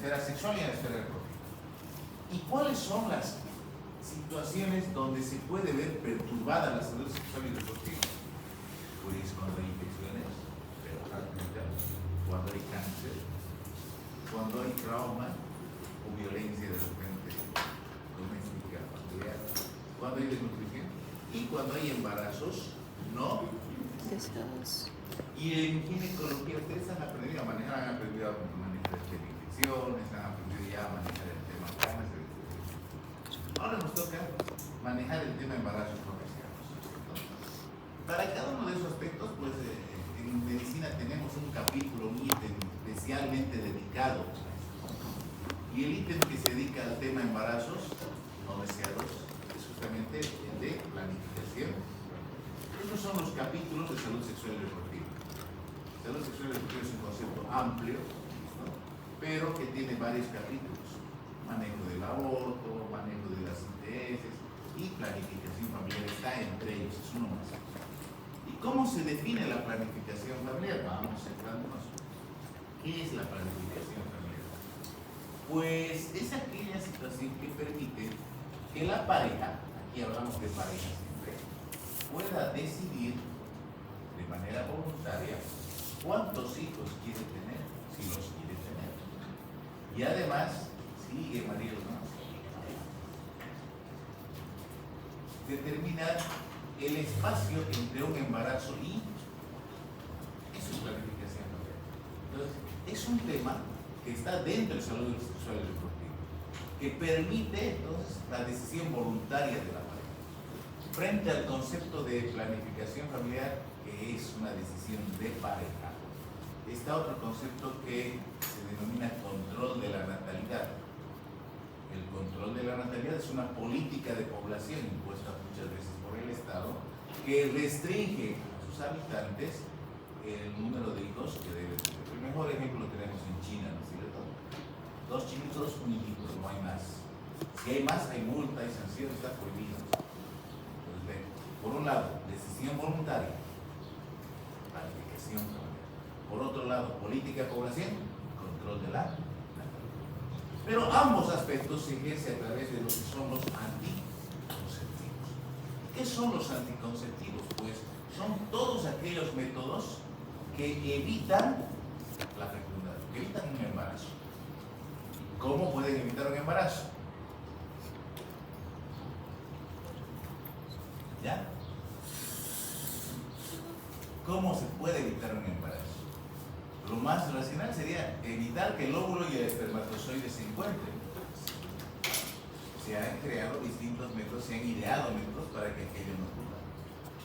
esfera sexual y en la esfera reproductiva. ¿Y cuáles son las situaciones donde se puede ver perturbada la salud sexual y reproductiva? Pues cuando hay infecciones, pero cuando hay cáncer, cuando hay trauma o violencia de repente doméstica, familiar, cuando hay desnutrición y cuando hay embarazos no deseados. Y en ginecología ustedes han aprendido a manejar, han aprendido a manejar infecciones, han aprendido ya a manejar el tema cáncer. Ahora nos toca manejar el tema embarazos no deseados. Para cada uno de esos aspectos, pues en medicina tenemos un capítulo, un ítem especialmente dedicado a esto. Y el ítem que se dedica al tema embarazos no deseados es justamente el de planificación. Estos son los capítulos de salud sexual y reproductiva. Salud sexual y reproductiva es un concepto amplio, ¿no? Pero que tiene varios capítulos. Manejo del aborto, manejo de las ITS y planificación familiar está entre ellos, es uno más. ¿Y cómo se define la planificación familiar? Vamos centrándonos. ¿Qué es la planificación familiar? Pues es aquella situación que permite que la pareja, aquí hablamos de pareja siempre, pueda decidir de manera voluntaria cuántos hijos quiere tener, si los quiere tener. Y además, sigue María, ¿no? Determinar el espacio entre un embarazo y eso es planificación familiar. Entonces, es un tema que está dentro de salud sexual y reproductiva, que permite entonces la decisión voluntaria de la pareja. Frente al concepto de planificación familiar, que es una decisión de pareja, está otro concepto que se denomina control de la natalidad. El control de la natalidad es una política de población impuesta muchas veces por el Estado que restringe a sus habitantes el número de hijos que deben tener. El mejor ejemplo lo tenemos en China, ¿no es cierto? 2 chinitos, un hijito, no hay más. Si hay más, hay multa, hay sanción, está prohibido. Entonces, por un lado, decisión voluntaria, planificación familiar. Por otro lado, política de población, control de la natalidad. Pero ambos aspectos se ejercen a través de lo que son los anticonceptivos. ¿Qué son los anticonceptivos? Pues son todos aquellos métodos que evitan la fecundación, que evitan un embarazo. ¿Cómo pueden evitar un embarazo? ¿Ya? ¿Cómo se puede evitar un embarazo? Lo más racional sería evitar que el óvulo y el espermatozoide se encuentren. Se han creado distintos métodos, se han ideado métodos para que aquello no ocurra.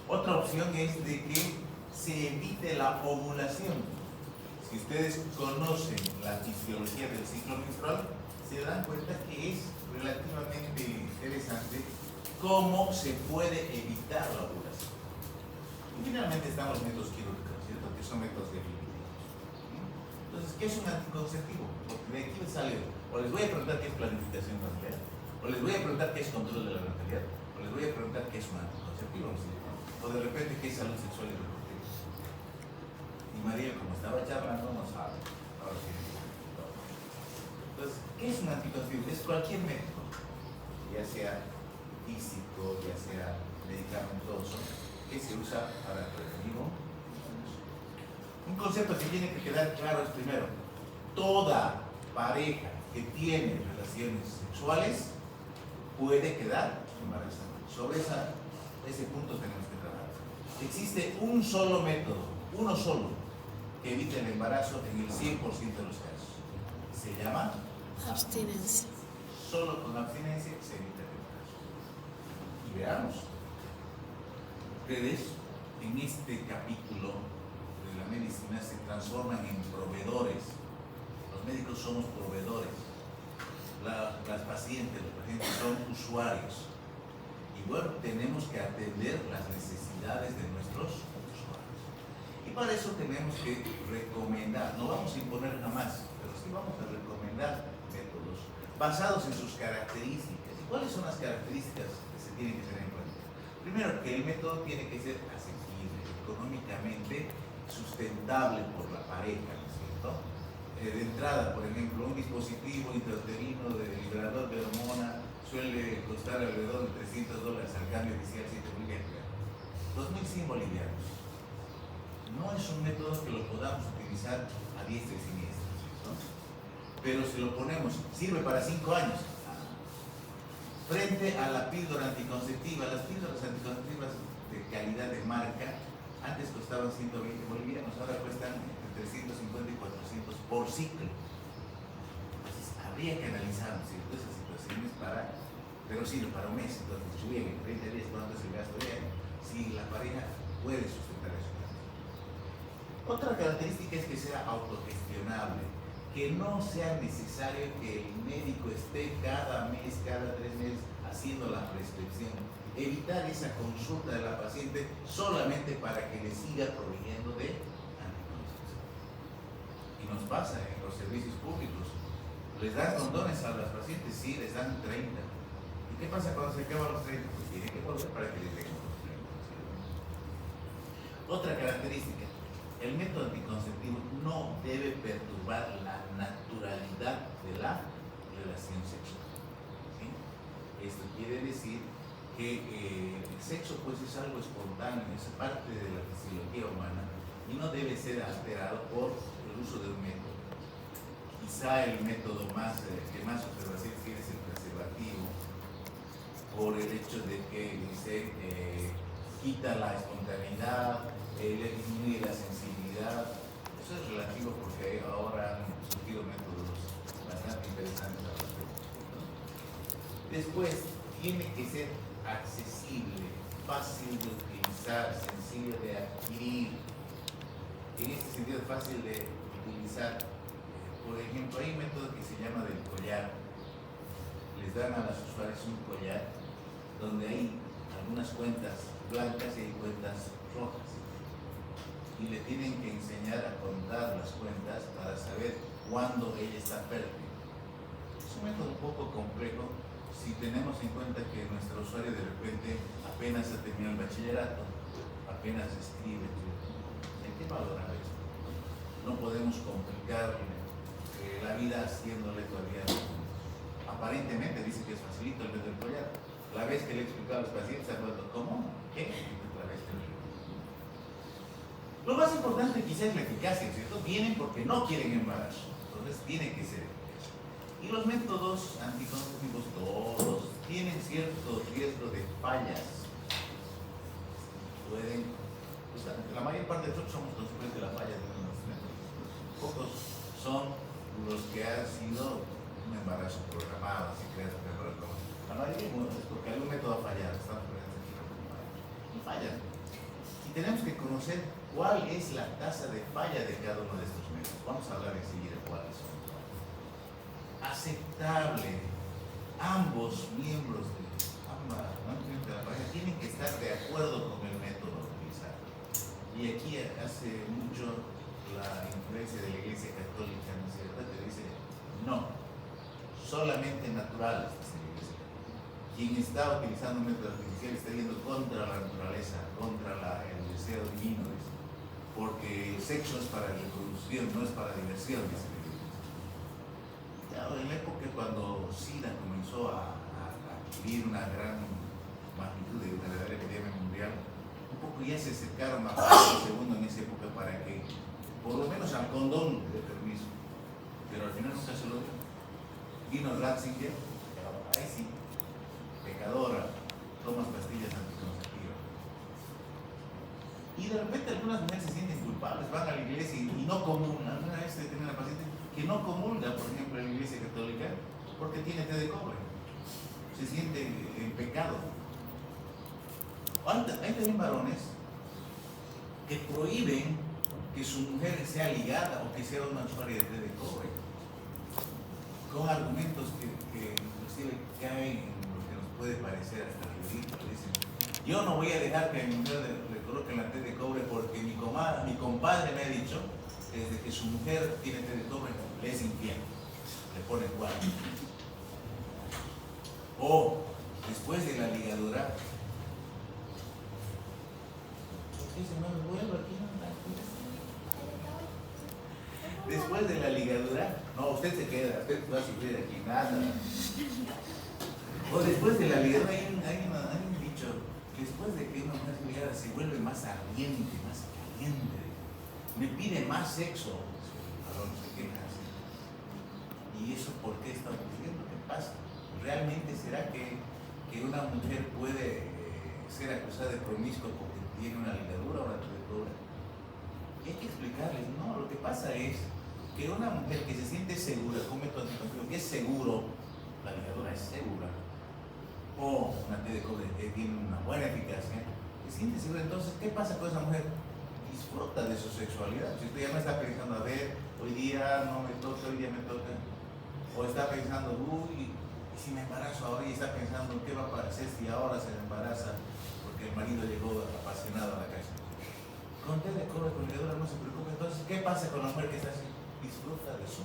Otra opción es de que se evite la ovulación. Si ustedes conocen la fisiología del ciclo menstrual, se dan cuenta que es relativamente interesante cómo se puede evitar la ovulación. Y finalmente están los métodos quirúrgicos, ¿cierto? Que son métodos definitivos. Entonces, ¿qué es un anticonceptivo? Porque de aquí sale, o les voy a preguntar qué es planificación familiar, o les voy a preguntar qué es control de la natalidad, o les voy a preguntar qué es un anticonceptivo, ¿sí? O de repente qué es salud sexual y reproductiva. Y María, como estaba charlando, no sabe. Ahora sí. Entonces, ¿qué es un anticonceptivo? Es cualquier método, ya sea físico, ya sea medicamentoso, que se usa para prevenir. Un concepto que tiene que quedar claro es primero, toda pareja que tiene relaciones sexuales puede quedar embarazada. Sobre ese punto tenemos que trabajar. Existe un solo método, uno solo, que evite el embarazo en el 100% de los casos. Se llama Abstinencia. Solo con abstinencia se evita el embarazo. Y veamos, ustedes en este capítulo de la medicina se transforman en proveedores. Los médicos somos proveedores. Las pacientes, los pacientes son usuarios. Y bueno, tenemos que atender las necesidades de nuestros usuarios. Y para eso tenemos que recomendar, no vamos a imponer jamás, pero sí vamos a recomendar métodos basados en sus características. ¿Y cuáles son las características que se tienen que tener en cuenta? Primero, que el método tiene que ser asequible, económicamente sustentable por la pareja, ¿no es cierto? De entrada, por ejemplo, un dispositivo inyectivo intrauterino de liberador de hormona suele costar alrededor de $300 al cambio inicial 7 bolivianos. 2.100 bolivianos. No es un método que lo podamos utilizar a diestra y siniestra, ¿no? Pero si lo ponemos, sirve para 5 años. Frente a la píldora anticonceptiva, las píldoras anticonceptivas de calidad de marca antes costaban 120 bolivianos, ahora cuestan entre 350 y 400 por ciclo. Entonces habría que analizar esas situaciones pero sirve para un mes. Entonces, si bien en 30 días, ¿cuánto es el gasto diario? Si la pareja puede sustentar eso. Otra característica es que sea autogestionable, que no sea necesario que el médico esté cada mes, cada 3 meses haciendo la prescripción. Evitar esa consulta de la paciente solamente para que le siga proveyendo de anticoncepción. Y nos pasa en los servicios públicos. ¿Les dan condones a las pacientes? Sí, les dan 30. ¿Y qué pasa cuando se acaban los 30? Pues tiene que volver para que les den los 30. Otra característica. El método anticonceptivo no debe perturbar la naturalidad de la relación sexual. ¿Sí? Esto quiere decir que el sexo pues es algo espontáneo, es parte de la fisiología humana y no debe ser alterado por el uso de un método. Quizá el método que más observaciones tiene es el preservativo, por el hecho de que dice quita la espontaneidad, le disminuye la sensibilidad. Eso es relativo porque ahora han surgido métodos bastante interesantes al respecto, ¿no? Después, tiene que ser accesible, fácil de utilizar, sencillo de adquirir. En este sentido, fácil de utilizar. Por ejemplo, hay un método que se llama del collar. Les dan a las usuarias un collar donde hay algunas cuentas blancas y hay cuentas rojas. Y le tienen que enseñar a contar las cuentas para saber cuándo ella está fértil. Es un método un poco complejo si tenemos en cuenta que nuestro usuario de repente apenas ha terminado el bachillerato, apenas escribe. Hay que valorar eso. No podemos complicarle la vida haciéndole todavía. Aparentemente dice que es facilito el método del collar. La vez que le he explicado a los pacientes, se han vuelto, ¿cómo? ¿Qué? Lo más importante quizás es la eficacia, ¿cierto? Vienen porque no quieren embarazo, entonces tiene que ser eficaz. Y los métodos anticonceptivos todos tienen cierto riesgo de fallas. La mayor parte de nosotros somos consecuencia de la falla de los métodos. Pocos son los que han sido un embarazo programado, así que la mayoría es porque algún método ha fallado, estamos presentes aquí y fallan. Y tenemos que conocer cuál es la tasa de falla de cada uno de estos métodos. Vamos a hablar enseguida cuáles son. Aceptable. Ambos miembros de la pareja tienen que estar de acuerdo con el método utilizado. Y aquí hace mucho la influencia de la Iglesia Católica, ¿no es cierto?, que dice no, solamente naturales. Quien está utilizando un método artificial está yendo contra la naturaleza, contra el deseo divino, dice, porque el sexo es para reproducción, no es para diversión, dice. Claro, en la época cuando SIDA comenzó a adquirir una gran magnitud de una verdadera epidemia mundial, un poco ya se acercaron a Pablo II en esa época para que por lo menos al condón de permiso, pero al final nunca se lo dio. Vino Ratzinger, ahí sí, pecadora, tomas pastillas anticonceptivas. Y de repente algunas mujeres se sienten culpables, van a la iglesia y no comulgan. Una vez tenía una paciente que no comulga, por ejemplo, en la iglesia católica, porque tiene té de cobre. Se siente en pecado. Hay también varones que prohíben que su mujer sea ligada o que sea una usuaria de té de cobre, con argumentos que inclusive caen en lo que nos puede parecer hasta ridículo. Dicen, yo no voy a dejar que a mi mujer le coloquen la té de cobre porque mi compadre me ha dicho que desde que su mujer tiene té de cobre le es infiel, le pone cuatro. O después de la ligadura, ¿qué se me vuelve aquí? Después de la ligadura, no, usted se queda, usted va a sufrir aquí nada. O después de la ligadura hay un dicho, que después de que una mujer es ligada se vuelve más ardiente, más caliente, me pide más sexo. Perdón, se queja así. ¿Y eso por qué está ocurriendo? ¿Qué pasa? ¿Realmente será que una mujer puede ser acusada de promiscuo porque tiene una ligadura o una tubertura? Y hay que explicarles, no, lo que pasa es que una mujer que se siente segura con método anticonceptivo, que es seguro, la ligadura es segura, o una T de cobre que tiene una buena eficacia, se siente segura, entonces, ¿qué pasa con esa mujer? Disfruta de su sexualidad. Si usted ya no está pensando, a ver, hoy día no me toca, hoy día me toca, o está pensando, uy, y si me embarazo ahora, y está pensando, ¿qué va a hacer si ahora se embaraza? Porque el marido llegó apasionado a la casa. Con T de cobre, con ligadura, no se preocupe. Entonces, ¿qué pasa con la mujer que está así? Disfruta de su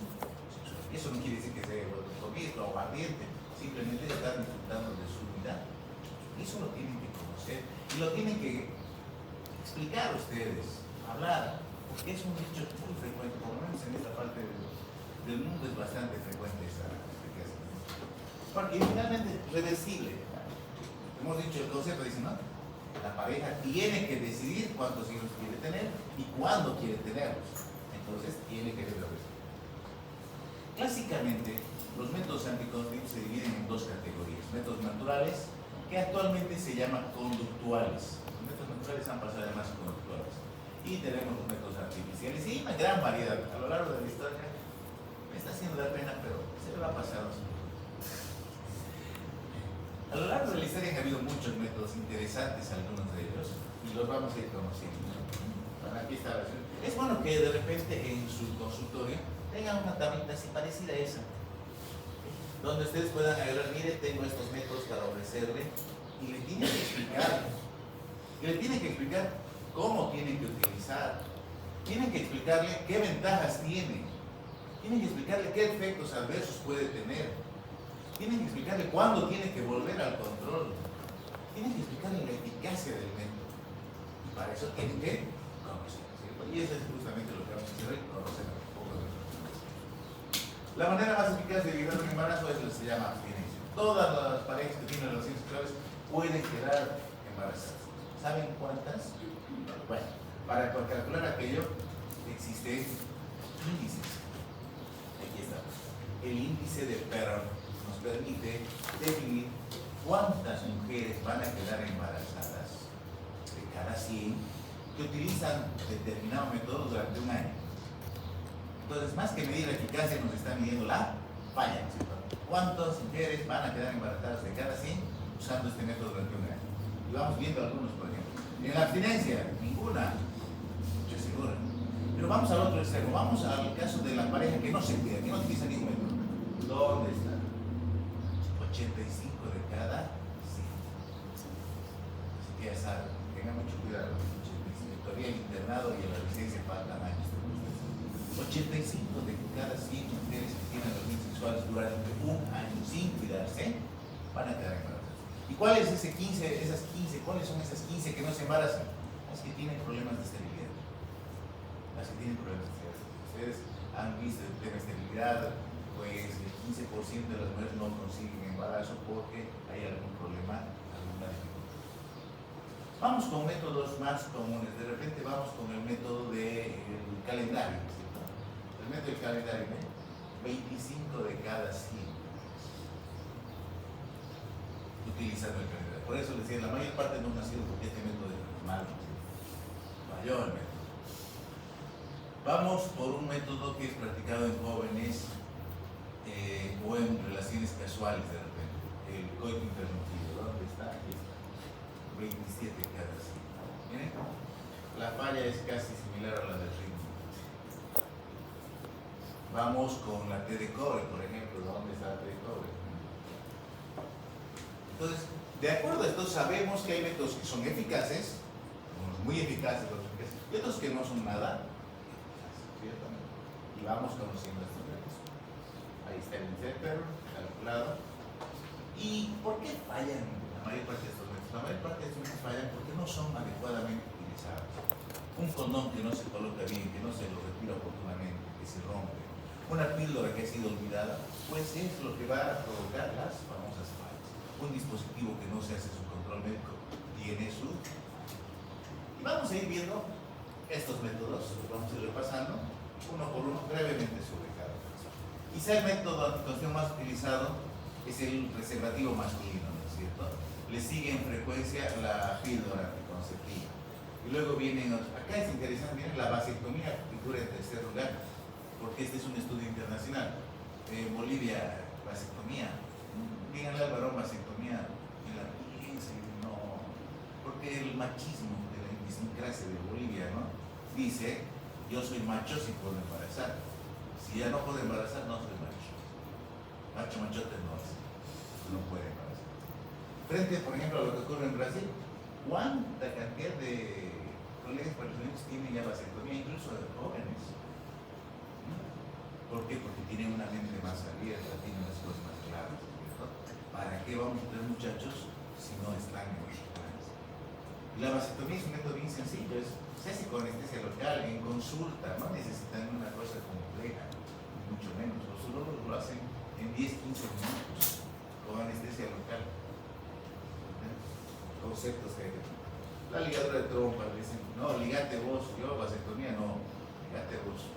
sexualidad. Eso no quiere decir que sea promiscuo o ardiente, simplemente está disfrutando de su vida. Eso lo tienen que conocer y lo tienen que explicar ustedes, hablar, porque es un dicho muy frecuente, por lo menos en esta parte del mundo es bastante frecuente esta explicación. Porque finalmente es reversible. Hemos dicho el concepto, dice, ¿no? La pareja tiene que decidir cuántos hijos quiere tener y cuándo quiere tenerlos. Entonces tiene que ser reversible. Clásicamente, los métodos anticonceptivos se dividen en dos categorías: métodos naturales, que actualmente se llaman conductuales. Los métodos naturales han pasado a llamarse conductuales. Y tenemos los métodos artificiales y una gran variedad. A lo largo de la historia me está haciendo dar pena, pero se le va a pasar. A lo largo de la historia han habido muchos métodos interesantes, algunos de ellos, y los vamos a ir conociendo. Bueno, aquí está la versión. Es bueno que de repente en su consultorio tengan una tablita así parecida a esa, donde ustedes puedan agarrar, mire, tengo estos métodos para ofrecerle, y le tienen que explicar, cómo tienen que utilizar, tienen que explicarle qué ventajas tiene, tienen que explicarle qué efectos adversos puede tener, tienen que explicarle cuándo tiene que volver al control, tienen que explicarle la eficacia del método, y para eso tienen que conocer, ¿cierto? Y eso es justamente lo que vamos a hacer hoy, conocer un poco de la manera más eficaz de evitar un embarazo es lo que se llama abstinencia. Todas las parejas que tienen relaciones sexuales pueden quedar embarazadas. ¿Saben cuántas? Bueno, para calcular aquello existen índices. Aquí está. El índice de Perron nos permite definir cuántas mujeres van a quedar embarazadas de cada 100 que utilizan determinado método durante un año. Entonces, más que medir la eficacia, nos está midiendo la falla, ¿cierto? ¿Cuántas mujeres van a quedar embarazadas de cada 100 usando este método durante un año? Y vamos viendo algunos, por ejemplo. En la abstinencia, ninguna, estoy seguro. Pero vamos al otro extremo, vamos al caso de la pareja que no se cuida, que no utiliza ningún método. ¿Dónde está? 85 de cada 100. Así que ya saben, tengan mucho cuidado. 85, todavía el internado y en la residencia faltan años. 85 de cada 100 mujeres que tienen relaciones sexuales durante un año sin cuidarse van a quedar embarazadas. ¿Y cuáles es esas 15? ¿Cuáles son esas 15 que no se embarazan? Las que tienen problemas de esterilidad. Las que tienen problemas de esterilidad. Ustedes han visto el tema de esterilidad, pues el 15% de las mujeres no consiguen embarazo porque hay algún problema, alguna dificultad. Vamos con métodos más comunes. De repente vamos con el método del calendario. El método del calendario, 25 de cada 100 utilizando el calendario. Por eso les decía, la mayor parte no ha nacido porque este método es malo. Falló el método. Vamos por un método que es practicado en jóvenes o en relaciones casuales de repente. El coito interrumpido. ¿Dónde está? Aquí está. 27 de cada 100. ¿Miren? La falla es casi similar a la del ritmo. Vamos con la T de cobre, por ejemplo. ¿Dónde está la T de cobre? Entonces, de acuerdo a esto, sabemos que hay métodos que son eficaces, unos muy eficaces, otros eficaces, y otros que no son nada eficaces. Y vamos conociendo estos métodos. Ahí está el Incepter, calculado. ¿Y por qué fallan la mayor parte de estos métodos? La mayor parte de estos métodos fallan porque no son adecuadamente utilizados. Un condón que no se coloca bien, que no se lo retira oportunamente, que que se rompe. Una píldora que ha sido olvidada, pues es lo que va a provocar las famosas fallas. Un dispositivo que no se hace su control médico tiene su... Y vamos a ir viendo estos métodos, los vamos a ir repasando uno por uno brevemente sobre cada caso. Quizá el método de anticoncepción más utilizado es el preservativo masculino, ¿no es cierto? Le sigue en frecuencia la píldora anticonceptiva. Y luego vienen, acá es interesante, miren, la vasectomía figura en tercer lugar, porque este es un estudio internacional. Bolivia, vasectomía. Díganle al varón vasectomía y la piensa, no. Porque el machismo de la idiosincrasia de Bolivia, ¿no? Dice, yo soy macho si puedo embarazar. Si ya no puedo embarazar, no soy macho. Macho, machote no es. No puede embarazar. Frente, por ejemplo, a lo que ocurre en Brasil, ¿cuánta cantidad de colegas brasileños tienen ya vasectomía, incluso de jóvenes? ¿Por qué? Porque tienen una mente más abierta, tienen las cosas más claras, ¿cierto? ¿Para qué vamos a tener muchachos si no están en los planes? Y la vasectomía es un método bien sencillo, se hace con anestesia local, en consulta, no necesitan una cosa compleja, mucho menos. Los urólogos lo hacen en 10-15 minutos con anestesia local. Conceptos que hay que... La ligadura de trompa, le dicen, no, ligate vos, yo vasectomía, no, ligate vos.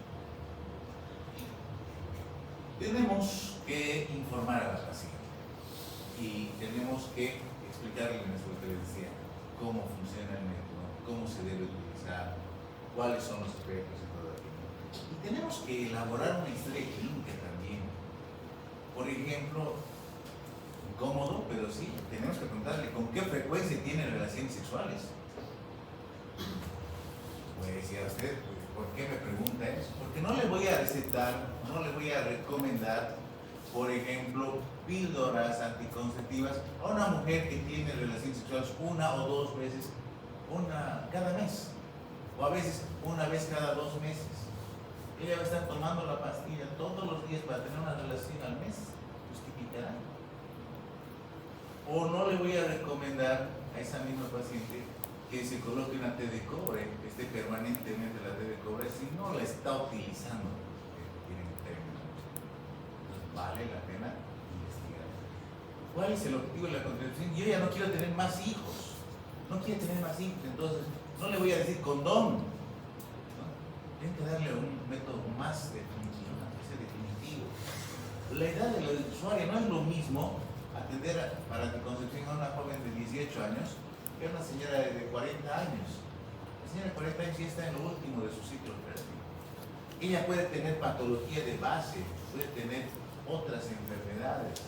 Tenemos que informar a la paciente y tenemos que explicarle en esto que les decía, cómo funciona el método, cómo se debe utilizar, cuáles son los efectos y todo aquello. Y tenemos que elaborar una historia clínica también. Por ejemplo, incómodo, pero sí, tenemos que preguntarle con qué frecuencia tiene relaciones sexuales. Puede decir a usted, ¿por qué me pregunta eso? Porque no le voy a recetar, no le voy a recomendar, por ejemplo, píldoras anticonceptivas a una mujer que tiene relaciones sexuales una o dos veces cada mes, o a veces una vez cada 2 meses. Ella va a estar tomando la pastilla todos los días para tener una relación al mes, justificará. O no le voy a recomendar a esa misma paciente que se coloque una T de cobre, que esté permanentemente la T de cobre, si no la está utilizando. Vale la pena investigar. ¿Cuál es el objetivo de la contracepción? Yo ya no quiero tener más hijos. No quiero tener más hijos, entonces no le voy a decir condón. ¿No? Tienen que darle un método más definitivo, una especie definitivo. La edad de la usuaria no es lo mismo atender para anticoncepción a una joven de 18 años que a una señora de 40 años. La señora de 40 años ya está en lo último de su ciclo operativo. Ella puede tener patología de base, puede tener otras enfermedades.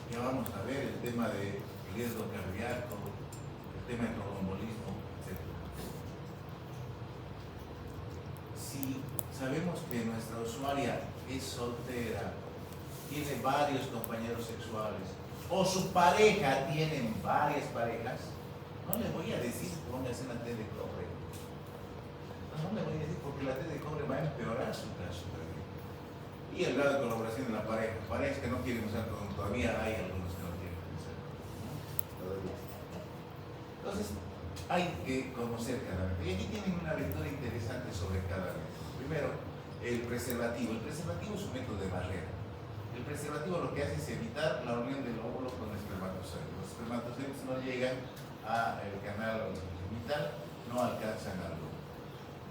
Ya vamos a ver el tema de riesgo cardíaco, el tema de tromboembolismo, etc. Si sabemos que nuestra usuaria es soltera, tiene varios compañeros sexuales, o su pareja tiene varias parejas, no le voy a decir póngase una T de cobre. No le voy a decir porque la T de cobre va a empeorar su caso. Y el grado de colaboración de la pareja. Parejas que no quieren usar condón, todavía hay algunos que no quieren usar condón, ¿no? Todavía. Entonces, hay que conocer cada método. Y aquí tienen una lectura interesante sobre cada método. Primero, el preservativo. El preservativo es un método de barrera. El preservativo lo que hace es evitar la unión del óvulo con el espermatozoide. Los espermatozoides no llegan al canal genital, no alcanzan algo.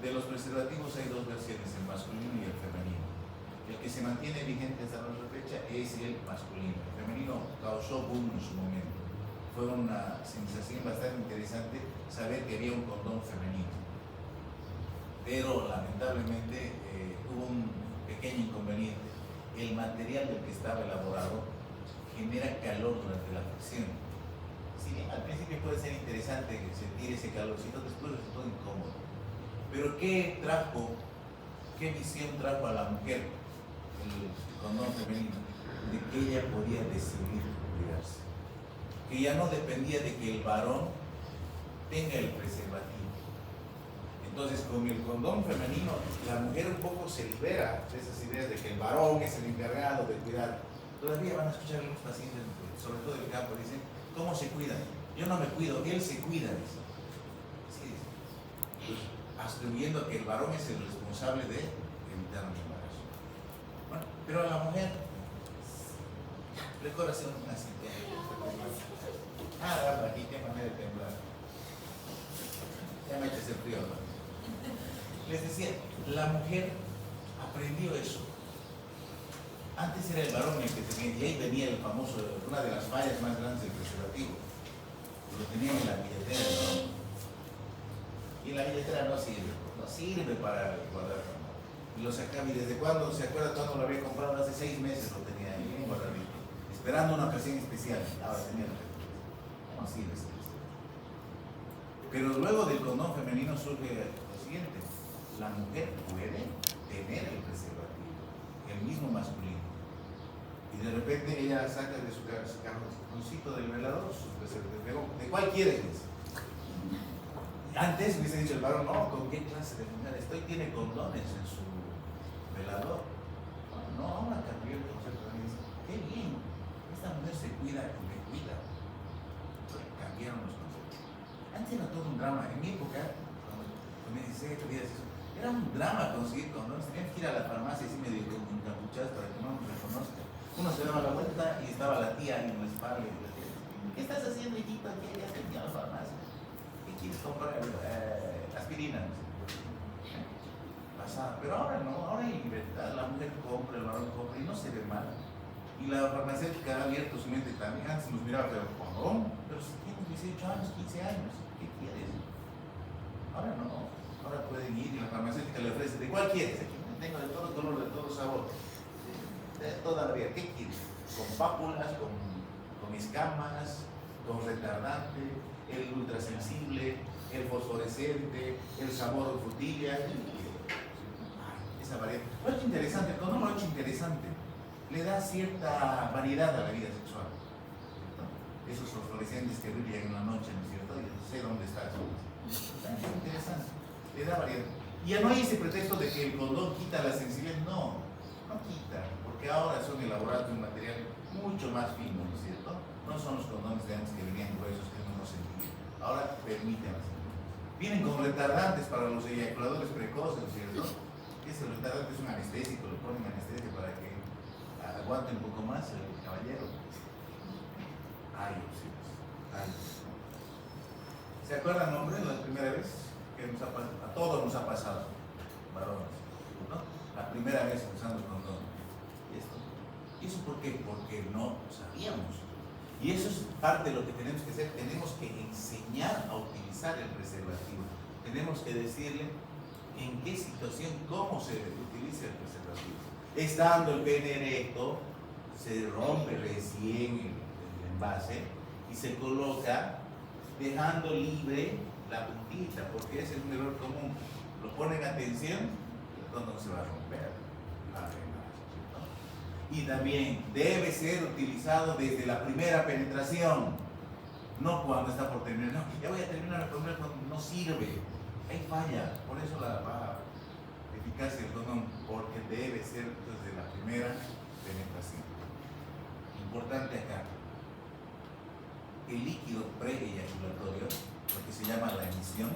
De los preservativos hay dos versiones, el masculino y el femenino. El que se mantiene vigente hasta nuestra fecha es el masculino. El femenino causó boom en su momento. Fue una sensación bastante interesante saber que había un condón femenino. Pero lamentablemente hubo un pequeño inconveniente. El material del que estaba elaborado genera calor durante la fricción. Si bien al principio puede ser interesante sentir ese calorcito, después resultó incómodo. Pero ¿qué visión trajo a la mujer el condón femenino? De que ella podía decidir cuidarse. Que ya no dependía de que el varón tenga el preservativo. Entonces, con el condón femenino, la mujer un poco se libera de esas ideas de que el varón es el encargado de cuidar. Todavía van a escuchar algunos pacientes, sobre todo del campo, dicen, ¿cómo se cuidan? Yo no me cuido, él se cuida, dice. Sí, pues, atribuyendo a que el varón es el responsable de evitar un embarazo. Pero a la mujer le corazón así. Aquí qué manera de temblar. Ya me eches el frío, ¿no? Les decía, la mujer aprendió eso. Antes era el varón el que tenía, y ahí venía el famoso, una de las fallas más grandes del preservativo. Lo tenían en la billetera, ¿no? Y la billetera no sirve para guardar. Y lo sacaba, y desde cuando, ¿se acuerda cuando lo había comprado? Hace 6 meses lo tenía ahí, bien guardadito, esperando una ocasión especial. Ahora tenía no sirve. Pero luego del condón femenino surge lo siguiente: la mujer puede tener el preservativo, el mismo masculino. Y de repente ella saca de su cajoncito del velador sus preservativos. ¿De cuál quieres? Antes hubiese dicho el varón, no, ¿con qué clase de mujer estoy? Tiene condones en su velador. No, ahora cambió el concepto. Dice, qué bien, esta mujer se cuida y me cuida. Cambiaron los conceptos. Antes era todo un drama. En mi época, cuando me decía que eso, era un drama conseguir condones. Teníamos que ir a la farmacia así medio encapuchados para que no nos reconozca. Uno se daba la vuelta y estaba la tía en la espalda. Y le decía, ¿qué estás haciendo, hijito? ¿Qué ya tenía la farmacia? ¿Qué quieres comprar? Aspirina. Pasaba. Pero ahora no, ahora hay libertad. La mujer compra, el varón compra y no se ve mal. Y la farmacéutica ha abierto su mente también. Antes nos miraba, pero condón. Pero si tienes 18 años, 15 años, ¿qué quieres? Ahora no. Ahora pueden ir y la farmacéutica le ofrece, ¿de cuál quieres? Aquí tengo de todo color, de todo sabor. De toda la vida. ¿Qué quieres? Con pápulas, con escamas, con retardante, el ultrasensible, el fosforescente, el sabor de frutilla. Esa variedad. Lo ha hecho interesante, el condón lo ha hecho interesante. Le da cierta variedad a la vida sexual, ¿cierto? Esos fosforescentes que brillan en la noche, ¿no es cierto? Y no sé dónde está eso. Es interesante, le da variedad. Y ya no hay ese pretexto de que el condón quita la sensibilidad. No, no quita, porque ahora son elaborados de un material mucho más fino, ¿no es cierto? No son los condones de antes que venían gruesos que no sentían. Ahora permiten la sensibilidad. Vienen con retardantes para los eyaculadores precoces, ¿no es cierto? Ese retardante es un anestésico, le ponen anestesia para que aguante un poco más el caballero. Hay opciones. ¿Se acuerdan, hombre, la primera vez que nos ha pasado? A todos nos ha pasado, varones, ¿no? La primera vez usando el condón. ¿Y eso por qué? Porque no sabíamos. Y eso es parte de lo que tenemos que hacer. Tenemos que enseñar a utilizar el preservativo. Tenemos que decirle en qué situación, cómo se utiliza el preservativo. Estando el pene erecto, se rompe recién el envase y se coloca dejando libre la puntita, porque ese es un error común. Lo ponen a tensión, el condón se va a romper. Y también debe ser utilizado desde la primera penetración, no cuando está por terminar. No, ya voy a terminar el condón cuando no sirve. Ahí falla, por eso la baja eficacia del condón, porque debe ser desde la primera penetración. Importante acá, el líquido pre-eyaculatorio, lo que se llama la emisión,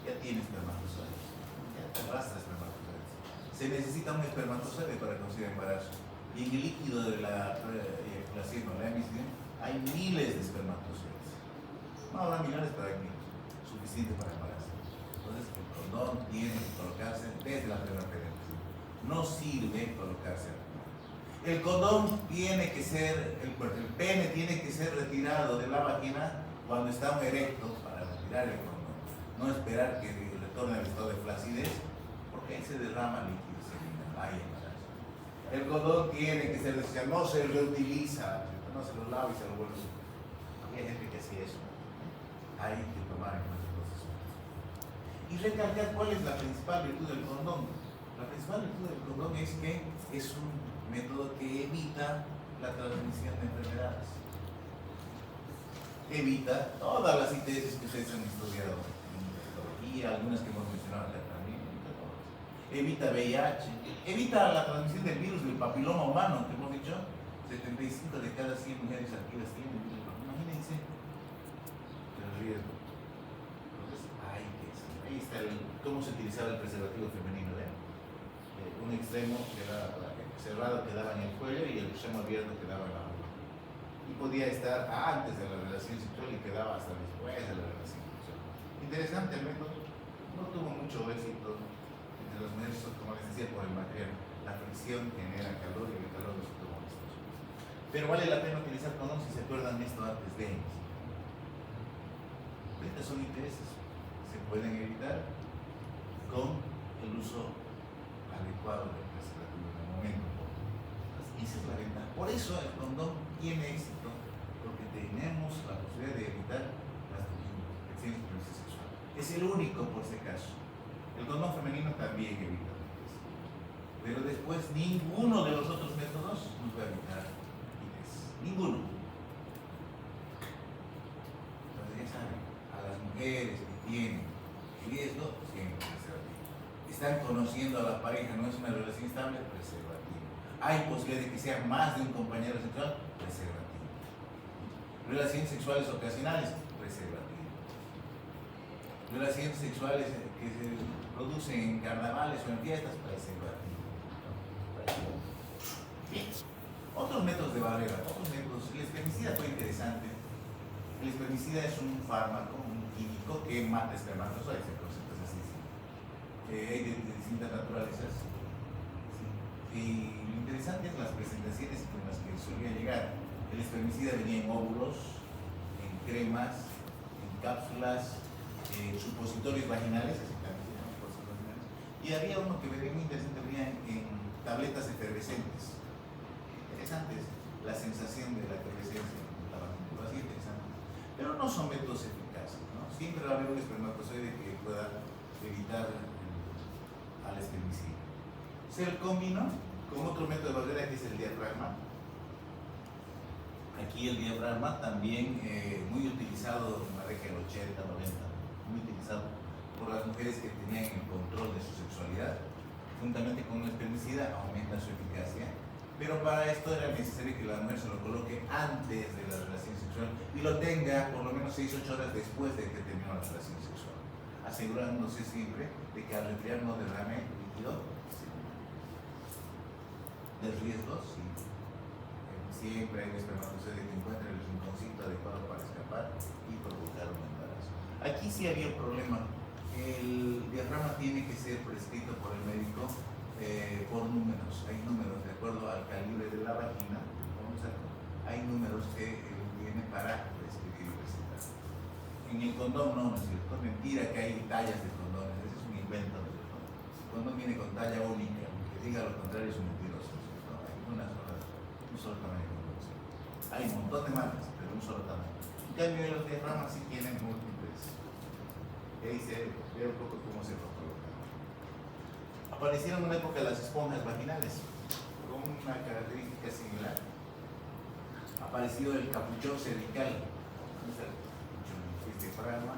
ya tiene espermatozoides, ya te arrastra espermatozoides. Se necesita un espermatozoide para conseguir embarazo. Y en el líquido de la eyaculación o la emisión hay miles de espermatozoides. No habrá millones, pero hay miles, suficiente para embarazo. Entonces el condón tiene que colocarse desde la primera penetración. No sirve colocarse al final. El condón tiene que ser, el pene tiene que ser retirado de la vagina cuando está muy erecto para retirar el condón. No esperar que retorne al estado de flacidez, porque ahí se derrama líquido seminal, hay embarazo. El condón tiene que ser desechado, no se reutiliza, no se lo lava y se lo vuelve. Hay gente que hace eso. Hay que tomar en cuenta cosas. Y recalcar cuál es la principal virtud del condón. La principal virtud del condón es que es un método que evita la transmisión de enfermedades. Evita todas las ITS que ustedes han estudiado en infectología, algunas que hemos mencionado acá también. Evita VIH, evita la transmisión del virus del papiloma humano, que hemos dicho, 75 de cada 100 mujeres activas tienen. Imagínense el riesgo. Entonces, ahí está cómo se utilizaba el preservativo femenino, ¿ven? Un extremo que era cerrado quedaba en el cuello y el extremo abierto quedaba en la boca. Y podía estar antes de la relación sexual y quedaba hasta después de la relación sexual. Interesante el método, no tuvo mucho éxito entre los mujeres, como les decía, por el material. La fricción genera calor y el calor resulta molestoso. Pero vale la pena utilizar condón si se acuerdan de esto antes de ellos. Estos son intereses, se pueden evitar con el uso adecuado del preservativo en el momento. Entonces, esa es la ventaja. Por eso el condón tiene éxito, porque tenemos la posibilidad de evitar las infecciones por vía sexual. Es el único por si acaso. El condón femenino también evita la infección. Pero después ninguno de los otros métodos nos va a evitar ITS. Ninguno. Entonces ya saben, a las mujeres que tienen riesgo, siempre preservativo. Están conociendo a la pareja, no es una relación estable, preservativo. Hay posibilidad de que sea más de un compañero sexual, preservativo. Relaciones sexuales ocasionales, preservativo. Relaciones sexuales que se producen en carnavales o en fiestas, preservativo. Bien. Otros métodos de barrera, otros métodos. El espermicida fue interesante. El espermicida es un fármaco, un químico que mata espermatozoides, el concepto es así. Hay de distintas naturalezas. Sí. Y lo interesante es las presentaciones con las que solía llegar. El espermicida venía en óvulos, en cremas, en cápsulas, supositorios vaginales, así también se llaman supositorios vaginales. Y había uno que venía muy interesante, venía en tabletas efervescentes. Interesantes, la sensación de la efervescencia en la vagina, así interesante. Pero no son métodos eficaces, ¿no? Siempre va a haber un espermatozoide que pueda evitar al espermicida. Se lo combinó con otro método de barrera que es el diafragma. Aquí el diafragma también muy utilizado en la década del 80, 90, muy utilizado por las mujeres que tenían el control de su sexualidad. Juntamente con un espermicida aumenta su eficacia, pero para esto era necesario que la mujer se lo coloque antes de la relación sexual y lo tenga por lo menos 6-8 horas después de que terminó la relación sexual, asegurándose siempre de que al retirar no derrame líquido. Del riesgo, sí. Siempre hay un espermatozoide que encuentra el rinconcito adecuado para escapar y provocar un embarazo. Aquí sí había un problema. El diafragma tiene que ser prescrito por el médico por números. Hay números de acuerdo al calibre de la vagina. Hay números que vienen para prescribir y recetar. En el condón no, ¿no es cierto? Mentira que hay tallas de condones. Ese es un invento. El condón viene con talla única. El que diga lo contrario es un mentiroso. Un solo tamaño de condón. Hay un montón de marcas, pero un solo tamaño. En cambio, los diafragmas sí tienen múltiples. Y ahí se ve un poco cómo se colocan. Aparecieron en una época las esponjas vaginales, con una característica similar. Apareció el capuchón cervical. Este es el diafragma.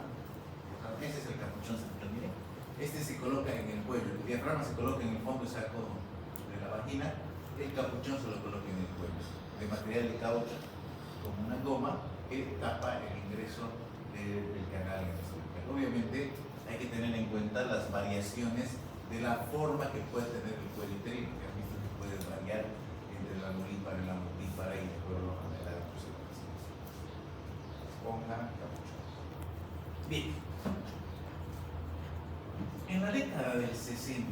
Ese es el capuchón cervical, miren. Este se coloca en el cuello. El diafragma se coloca en el fondo saco de la vagina. El capuchón se lo coloca en el cuello, de material de caucho, como una goma que tapa el ingreso del canal cervical. Obviamente hay que tener en cuenta las variaciones de la forma que puede tener el cuello uterino, que han visto que puede variar entre la lurípara y la multípara y de acuerdo a la edad de tus pacientes. Esponja, capuchón. Bien. En la década del 60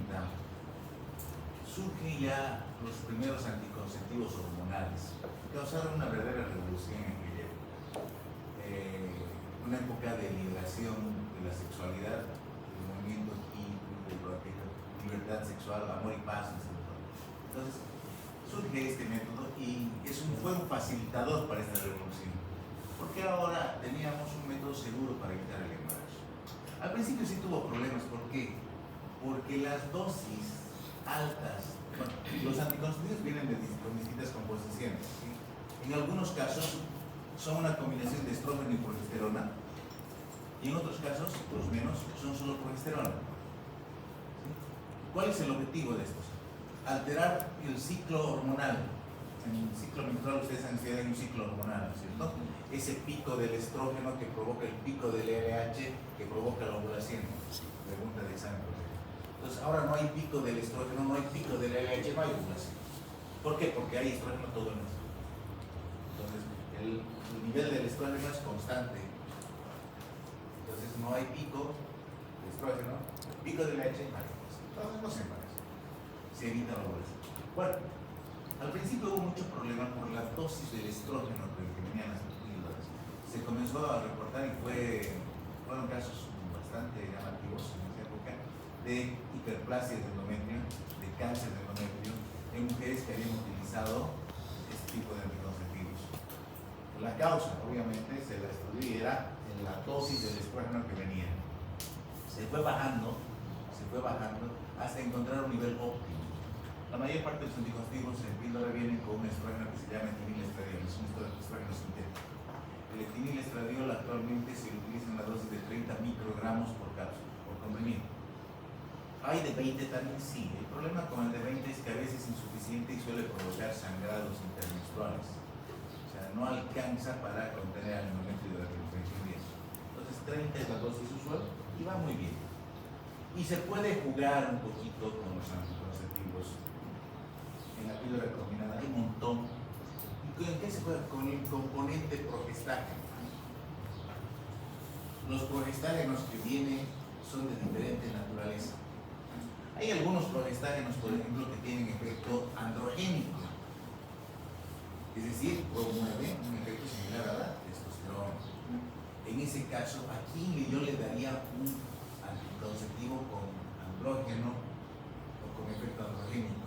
surgen ya los primeros anticonceptivos hormonales, que causaron una verdadera revolución en aquella época. Una época de liberación de la sexualidad, del movimiento hippie, de libertad sexual, amor y paz, etc. Entonces, surge este método y fue un facilitador para esta revolución, porque ahora teníamos un método seguro para evitar el embarazo. Al principio sí tuvo problemas, ¿por qué? Porque las dosis altas, bueno, los anticonceptivos vienen con distintas composiciones, ¿sí? En algunos casos son una combinación de estrógeno y progesterona, y en otros casos, los menos, son solo progesterona. ¿Sí? ¿Cuál es el objetivo de estos? Alterar el ciclo hormonal. En el ciclo menstrual ustedes han estudiado un ciclo hormonal, ¿cierto? Ese pico del estrógeno que provoca el pico del LH que provoca la ovulación. Pregunta de examen. Entonces ahora no hay pico del estrógeno, no hay pico del LH, no hay ovulación. ¿Por qué? Porque hay estrógeno todo el mes. Entonces, el nivel del estrógeno es constante. Entonces, no hay pico de estrógeno, pico de leche, mariposa. Entonces, no se parece. Se evita la bolsa. Bueno, al principio hubo mucho problema por la dosis del estrógeno que venían las píldoras. Se comenzó a reportar y fueron casos bastante llamativos en esa época de hiperplasia de endometrio, de cáncer de endometrio, en mujeres que habían utilizado este tipo de anticonceptivos. La causa, obviamente, se la estudió y era en la dosis del estrógeno que venía. Se fue bajando hasta encontrar un nivel óptimo. La mayor parte de los anticonceptivos en píldora vienen con un estrógeno que se llama etinilestradiol, es un estrógeno sintético. El etinilestradiol actualmente se utiliza en la dosis de 30 microgramos por cápsula, por comprimido. Hay de 20 también, sí. El problema con el de 20 es que a veces es insuficiente y suele provocar sangrados intermenstruales. O sea, no alcanza para contener al momento de la reproducción bien. Entonces 30 es la dosis usual y va muy bien. Y se puede jugar un poquito con los anticonceptivos. En la píldora combinada hay un montón. ¿Y en qué se juega? Con el componente progestágeno. Los progestágenos que vienen son de diferente naturaleza. Hay algunos progestágenos, por ejemplo, que tienen efecto androgénico. Es decir, promueven un efecto similar a la testosterona. En ese caso, aquí yo le daría un anticonceptivo con andrógeno o con efecto androgénico.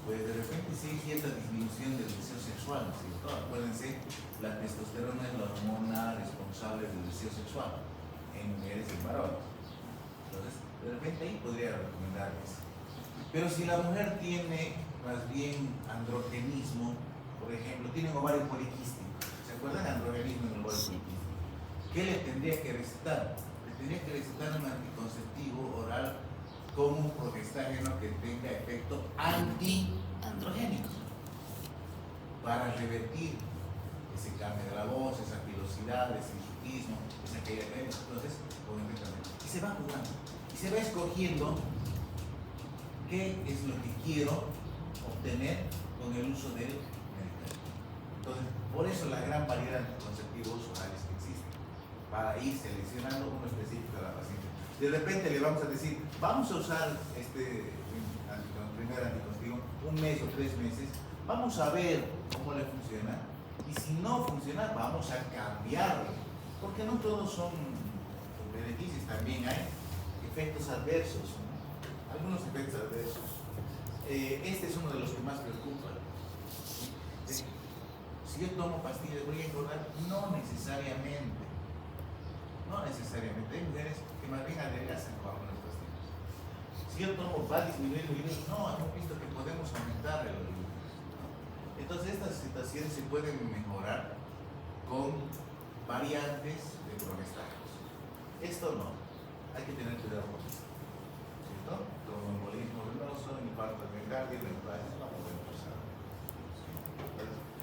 Pues de repente sí hay cierta disminución del deseo sexual, ¿cierto? Acuérdense, la testosterona es la hormona responsable del deseo sexual en mujeres y en varones. Entonces, de repente ahí podría recomendarles. Pero si la mujer tiene más bien androgenismo, por ejemplo, tiene un ovario poliquístico, ¿se acuerdan del androgenismo en el ovario poliquístico? ¿Qué le tendría que recetar? Le tendría que recetar un anticonceptivo oral con un progestágeno que tenga efecto antiandrogénico para revertir ese cambio de la voz, esa pilosidad, ese hirsutismo, esa caída de cabello. Entonces, con efecto y se va jugando y se va escogiendo qué es lo que quiero obtener con el uso del medicamento. Entonces, por eso la gran variedad de anticonceptivos orales que existen, para ir seleccionando uno específico a la paciente. De repente le vamos a decir, vamos a usar este primer anticonceptivo un mes o 3 meses, vamos a ver cómo le funciona, y si no funciona, vamos a cambiarlo, porque no todos son beneficios, también hay efectos adversos, ¿no? Algunos efectos adversos. Este es uno de los que más preocupa. Si yo tomo pastillas, ¿voy a engordar? No necesariamente. No necesariamente. Hay mujeres que más bien adelgazan con algunas pastillas. Si yo tomo, va a disminuir el líbido. No, hemos visto que podemos aumentar el líbido. Entonces, estas situaciones se pueden mejorar con variantes de progestágenos. Esto no. Hay que tener cuidado con esto. ¿Cierto? Como embolismo venoso, infarto de miocardio, neoplasia, no podemos usar.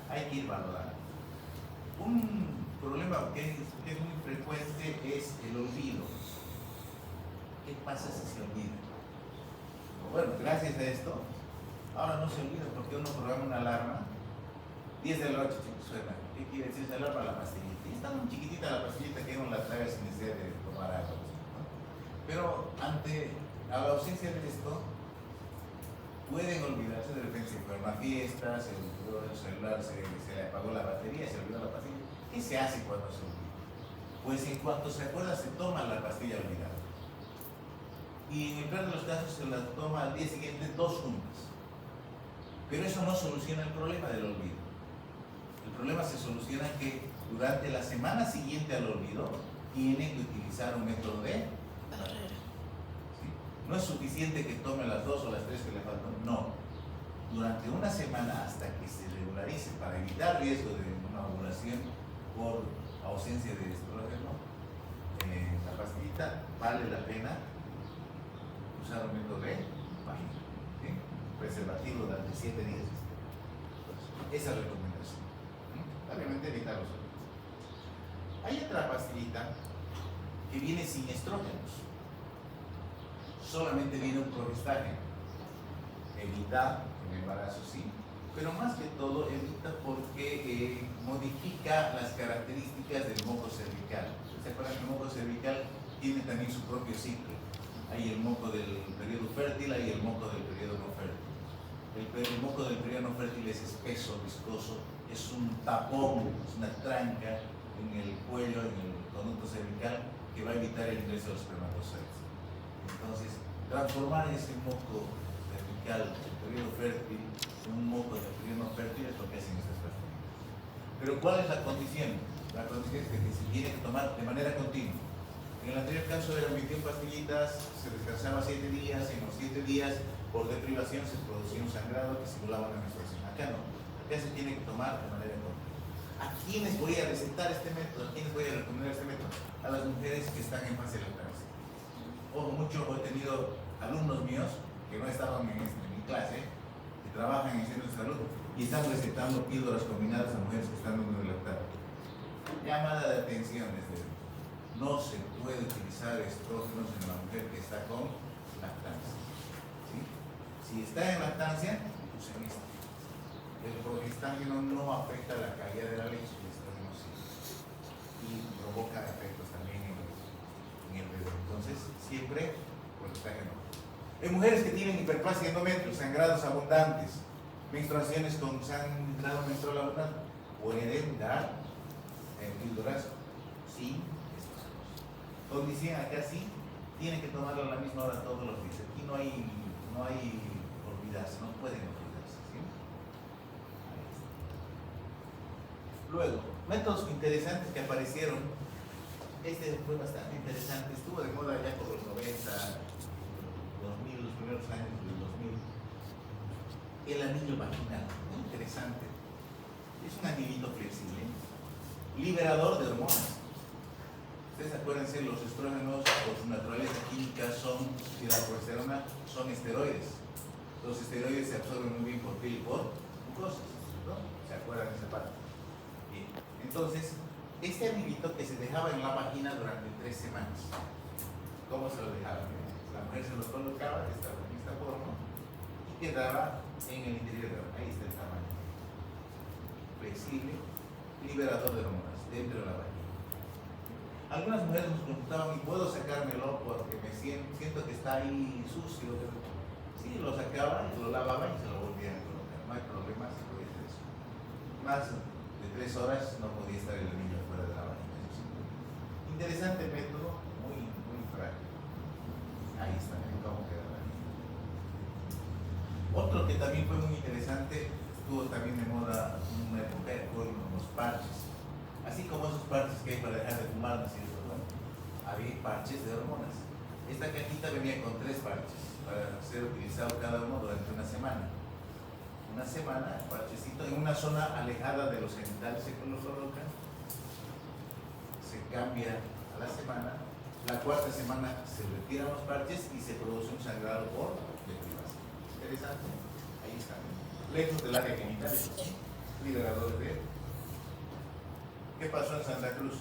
Hay que ir valorando. Un problema que es muy frecuente es el olvido. ¿Qué pasa si se olvida? Bueno, gracias a esto, ahora no se olvida porque uno programa una alarma, 10 de la noche suena. ¿Qué quiere decir esa alarma? La pastillita. Y está muy chiquitita la pastillita que uno la trae sin necesidad de tomar agua, ¿no? Pero ante la ausencia de esto, pueden olvidarse. De repente se fueron a fiestas, se olvidó el celular, se le apagó la batería, se olvidó la pastilla. ¿Qué se hace cuando se olvida? Pues en cuanto se acuerda, se toma la pastilla olvidada. Y en el peor de los casos se la toma al día siguiente 2 juntas. Pero eso no soluciona el problema del olvido. El problema se soluciona que durante la semana siguiente al olvido tienen que utilizar un método de barrera. ¿Sí? No es suficiente que tome las 2 o las 3 que le faltan, no. Durante una semana hasta que se regularice para evitar riesgo de una ovulación por ausencia de estrógeno, la pastillita vale la pena usar un método de página, ¿sí? Preservativo durante 7 días. Entonces, esa recomendación. Obviamente evitar los olvidos. Hay otra pastillita que viene sin estrógenos. Solamente viene un progestágeno. Evitar el embarazo, sí, pero más que todo evita porque modifica las características del moco cervical. ¿Se acuerdan que el moco cervical tiene también su propio ciclo? Hay el moco del periodo fértil, hay el moco del periodo no fértil. El moco del periodo no fértil es espeso, viscoso, es un tapón, es una tranca en el cuello, en el conducto cervical, que va a evitar el ingreso de los espermatozoides. Entonces, transformar ese moco cervical del periodo fértil en un moco del periodo no fértil es lo que hacen estas pastillas. Pero ¿cuál es la condición? La condición es que se tiene que tomar de manera continua. En el anterior caso eran 21 pastillitas, se descansaba 7 días, y en los 7 días por deprivación se producía un sangrado que simulaba una menstruación. Acá no, acá se tiene que tomar de manera continua. ¿A quiénes voy a recetar este método? ¿A quiénes voy a recomendar este método? A las mujeres que están en fase de lactancia. Ojo, mucho he tenido alumnos míos que no estaban en mi clase, que trabajan en centros de salud y están recetando píldoras combinadas a mujeres que están dando de lactar. Llamada de atención desde no se puede utilizar estrógenos en la mujer que está con lactancia. ¿Sí? Si está en lactancia, usen esto. El progestágeno no afecta la calidad de la leche, el estrógeno sí. Y provoca efectos también en el bebé. Entonces, siempre progestágeno. En mujeres que tienen hiperplasia endometrio, sangrados abundantes, menstruaciones con sangrado menstrual abundante, pueden dar píldoras sin estos cosas. Condición acá sí, tienen que tomarlo a la misma hora todos los días. Aquí no hay olvidarse, no pueden olvidarse. ¿Sí? Luego, métodos interesantes que aparecieron. Este fue bastante interesante, estuvo de moda ya por los 90, 2000, los primeros años del 2000. El anillo vaginal, muy interesante. Es un anillito flexible, liberador de hormonas. Ustedes acuérdense, los estrógenos por su naturaleza química y la progesterona son esteroides. Los esteroides se absorben muy bien por piel y por mucosas, ¿no? ¿Se acuerdan de esa parte? Bien. Entonces, este anillito que se dejaba en la vagina durante 3 semanas. ¿Cómo se lo dejaba? La mujer se lo colocaba de esta forma y quedaba en el interior de la vagina. Ahí está el tamaño. Flexible, liberador de hormonas dentro de la vagina. Algunas mujeres nos preguntaban, ¿y puedo sacármelo porque me siento que está ahí sucio? Sí, lo sacaba, lo lavaba y se lo volvía a colocar. No hay problema, se podía hacer eso. Más de 3 horas no podía estar el anillo fuera de la vagina. Interesante método, muy práctico. Ahí está, cómo queda la anillo. Otro que también fue muy interesante, estuvo también de moda una época, fueron los parches. Así como esos parches que hay para dejar de fumar, ¿no es cierto? Bueno, había parches de hormonas. Esta cajita venía con 3 parches para ser utilizado cada uno durante una semana. Una semana, parchecito, en una zona alejada de los genitales se lo colocan, se cambia a la semana, la 4ª semana se retiran los parches y se produce un sangrado por deprivación. Interesante, ahí está. Lejos del área genital, liberador de... ¿Qué pasó en Santa Cruz?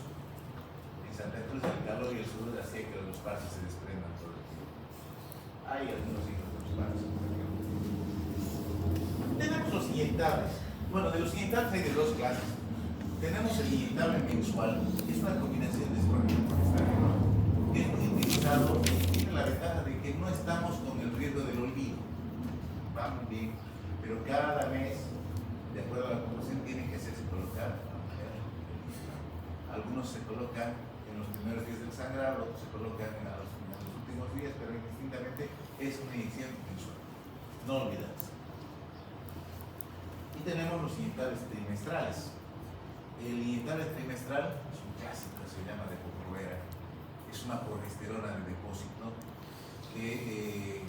En Santa Cruz el calor y el sudor hacía que los parches se desprendan todo el tiempo. Hay algunos hijos de los parches. Tenemos los inyectables. Bueno, de los inyectables hay de 2 clases. Tenemos el inyectable mensual, que es una combinación de estrógeno y progesterona, que es muy utilizado y tiene la ventaja de que no estamos con el riesgo del olvido. Va muy bien, pero cada mes, de acuerdo a la proporción, tiene que hacerse colocar. Algunos se colocan en los primeros días del sangrado, otros se colocan en los últimos días, pero indistintamente es una inyección mensual. No olvidarse. Y tenemos los inyectables trimestrales. El inyectable trimestral es un clásico, se llama Depo-Provera. Es una progesterona de depósito que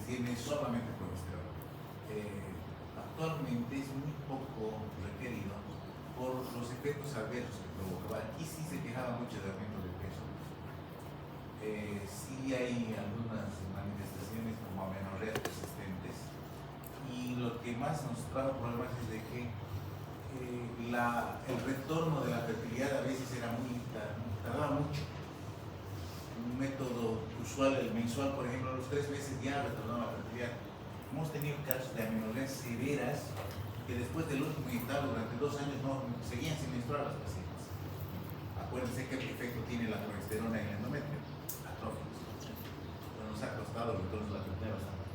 tiene solamente progesterona. Actualmente es muy poco requerido por los efectos adversos que provocaba. Aquí sí se quejaba mucho de aumento de peso. Sí hay algunas manifestaciones como amenorreas persistentes y lo que más nos trajo problemas es de que el retorno de la fertilidad a veces tardaba mucho. Un método usual, el mensual, por ejemplo, a los 3 meses ya retornaba la fertilidad. Hemos tenido casos de amenorreas severas que después del último inyectado durante 2 años no seguían sin menstruar las pacientes. Acuérdense qué efecto tiene la progesterona en el endometrio, atróficos. Bueno, nos ha costado entonces la primera bastante.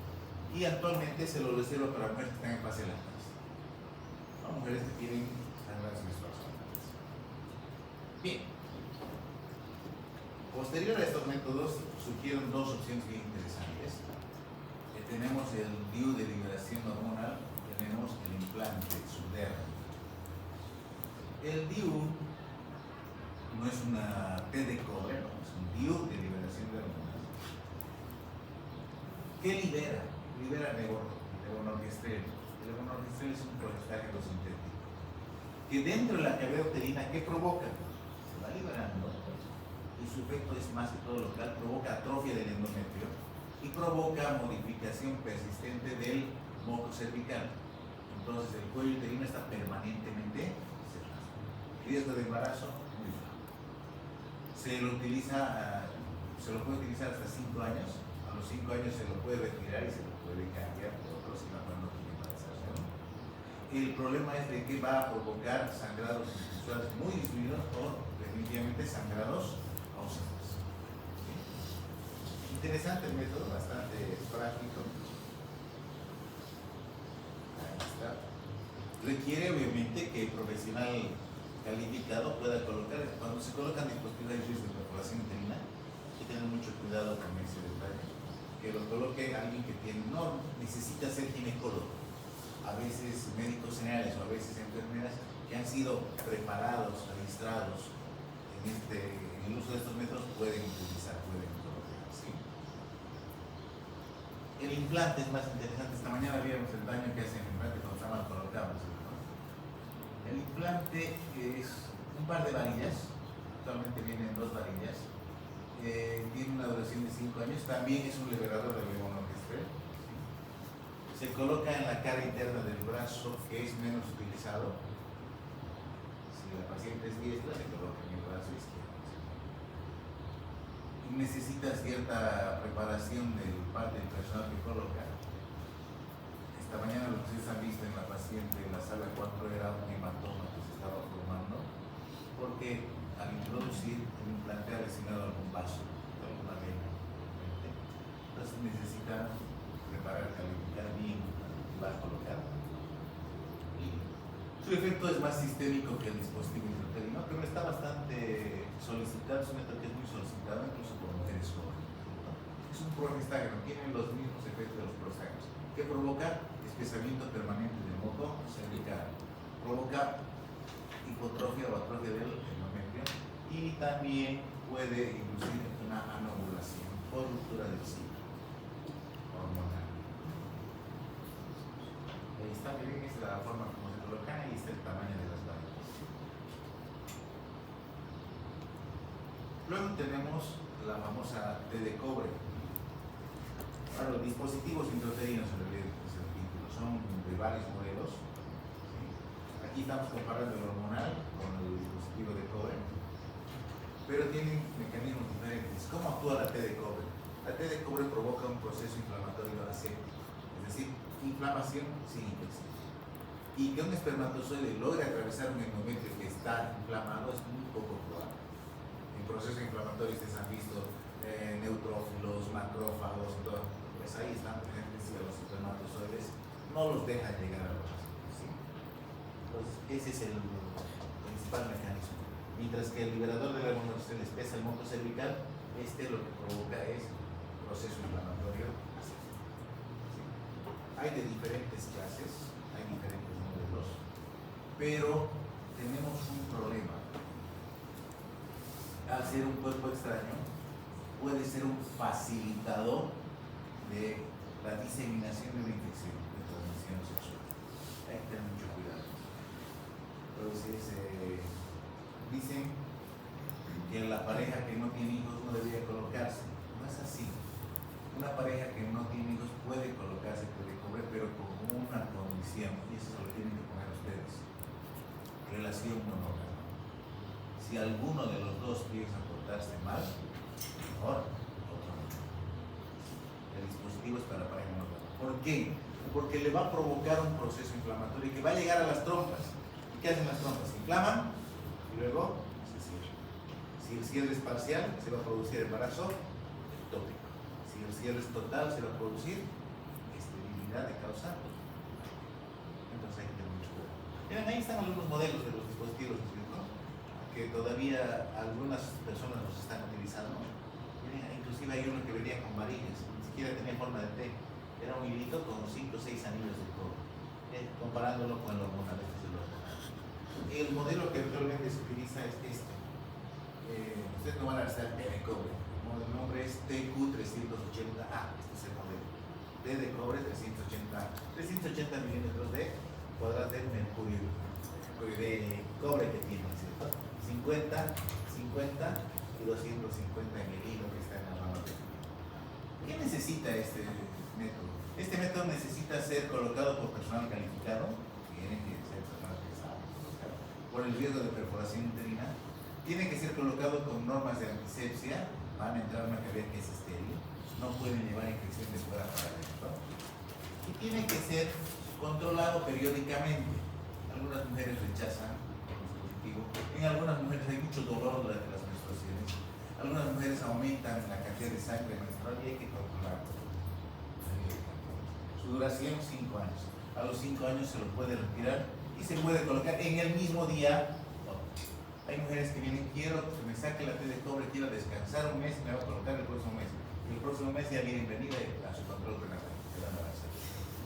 Y actualmente se lo reserva para mujeres que están en fase de lactancia. Son mujeres que tienen sangrados menstruales. Bien. Posterior a estos métodos surgieron 2 opciones bien interesantes. Tenemos el DIU de liberación hormonal, tenemos el implante subdermal. El DIU no es una T de cobre, no, es un DIU de liberación de hormonas. ¿Qué libera? Libera levonorgestrel. El levonorgestrel es un progestágeno sintético que dentro de la cavidad uterina, ¿qué provoca? Se va liberando y su efecto es más que todo local, provoca atrofia del endometrio y provoca modificación persistente del moco cervical. Entonces el cuello uterino está permanentemente cerrado. Riesgo de embarazo, muy bajo. Se lo puede utilizar hasta 5 años. A los 5 años se lo puede retirar y se lo puede cambiar por otro si la mujer no quiere embarazarse, ¿no? El problema es de que va a provocar sangrados menstruales muy disminuidos o definitivamente sangrados ausentes. Interesante el método, bastante práctico. Ahí está. Requiere obviamente que el profesional calificado pueda colocar, cuando se colocan dispositivos de riesgo de perforación uterina, hay que tener mucho cuidado con ese detalle. Que lo coloque alguien que no necesita ser ginecólogo. A veces médicos generales o a veces enfermeras que han sido preparados, registrados en el uso de estos métodos pueden utilizar, pueden colocar. ¿Sí? El implante es más interesante. Esta mañana vimos el daño que hace el implante cuando está mal colocado, ¿no? El implante es un par de varillas, actualmente vienen 2 varillas, tiene una duración de 5 años, también es un liberador de levonorgestrel. Se coloca en la cara interna del brazo, que es menos utilizado. Si la paciente es diestra, se coloca en el brazo izquierdo. Necesita cierta preparación del parte del personal que coloca. Esta mañana lo que ustedes han visto en la paciente en la sala 4 era un hematoma que se estaba formando porque al introducir el implante ha lesionado algún vaso, alguna vena. Entonces necesita preparar, calificar bien y va a colocar. Y su efecto es más sistémico que el dispositivo intrauterino, pero está bastante solicitado, es un método que es muy solicitado incluso por mujeres jóvenes. Es un progestágeno, tiene los mismos efectos de los progestágenos, que provoca espesamiento permanente del moco cervical, provoca hipotrofia o atrofia del endometrio y también puede inducir una anovulación por ruptura del ciclo hormonal. Ahí está, miren, es la forma como se coloca y está el tamaño de las varillas. Luego tenemos la famosa T de cobre. Ahora, los dispositivos intrauterinos en realidad es el título, son de varios modelos. ¿Sí? Aquí estamos comparando el hormonal con el dispositivo de cobre, pero tienen mecanismos diferentes. ¿Cómo actúa la T de cobre? La T de cobre provoca un proceso inflamatorio aséptico, es decir, inflamación sin infección. Y que un espermatozoide logre atravesar un endometrio que está inflamado es muy poco probable. En procesos inflamatorios ustedes han visto neutrófilos, macrófagos, todo. Pues ahí están presentes y a los espermatozoides no los dejan llegar a los vasos, ¿sí? Entonces ese es el principal mecanismo. Mientras que el liberador de la levonorgestrel espesa el moco cervical, lo que provoca es proceso inflamatorio aséptico. ¿Sí? Hay de diferentes clases, hay diferentes modelos, pero tenemos un problema. Al ser un cuerpo extraño, puede ser un facilitador de la diseminación de una infección de transmisión sexual. Hay que tener mucho cuidado. Entonces, dicen que la pareja que no tiene hijos no debería colocarse. No es así. Una pareja que no tiene hijos puede colocarse T de cobre, pero con una condición, y eso se lo tienen que poner ustedes: relación monógama. Si alguno de los dos piensa portarse mal, mejor otro no. El dispositivo es para pareja monógama. ¿Por qué? Porque le va a provocar un proceso inflamatorio que va a llegar a las trompas. ¿Y qué hacen las trompas? Se inflaman y luego se cierran. Si el cierre es parcial, se va a producir embarazo ectópico. Si el cierre es total, se va a producir esterilidad de causa. Entonces hay que tener mucho cuidado. Miren, ahí están algunos modelos de los dispositivos, ¿no es cierto? Que todavía algunas personas los están utilizando. Miren, inclusive hay uno que venía con varillas, ni siquiera tenía forma de T. Era un hilito con 5 o 6 anillos de cobre, comparándolo con el hormonal. El modelo que actualmente se utiliza es este. Ustedes no van a estar T de cobre. El nombre es TQ380A. Este es el modelo. T de cobre 380A. 380 milímetros de cuadras de mercurio de cobre que tiene, ¿cierto? 50, 50 y 250 en el hilo que está en la rama. ¿Qué necesita este método? Este método necesita ser colocado por personal calificado, tiene que ser personal pesado, por el riesgo de perforación uterina, tiene que ser colocado con normas de antisepsia, van a entrar una cavidad que es estéril, no pueden llevar infección de fuera para adentro, y tiene que ser controlado periódicamente. Algunas mujeres rechazan el dispositivo, en algunas mujeres hay mucho dolor durante las menstruaciones, algunas mujeres aumentan la cantidad de sangre menstrual y hay que controlarlo. Su duración 5 años. A los 5 años se lo puede retirar y se puede colocar en el mismo día. Hay mujeres que vienen, quiero que me saque la T de cobre, quiero descansar un mes y me va a colocar el próximo mes. Y el próximo mes ya viene venida a su control prenatal.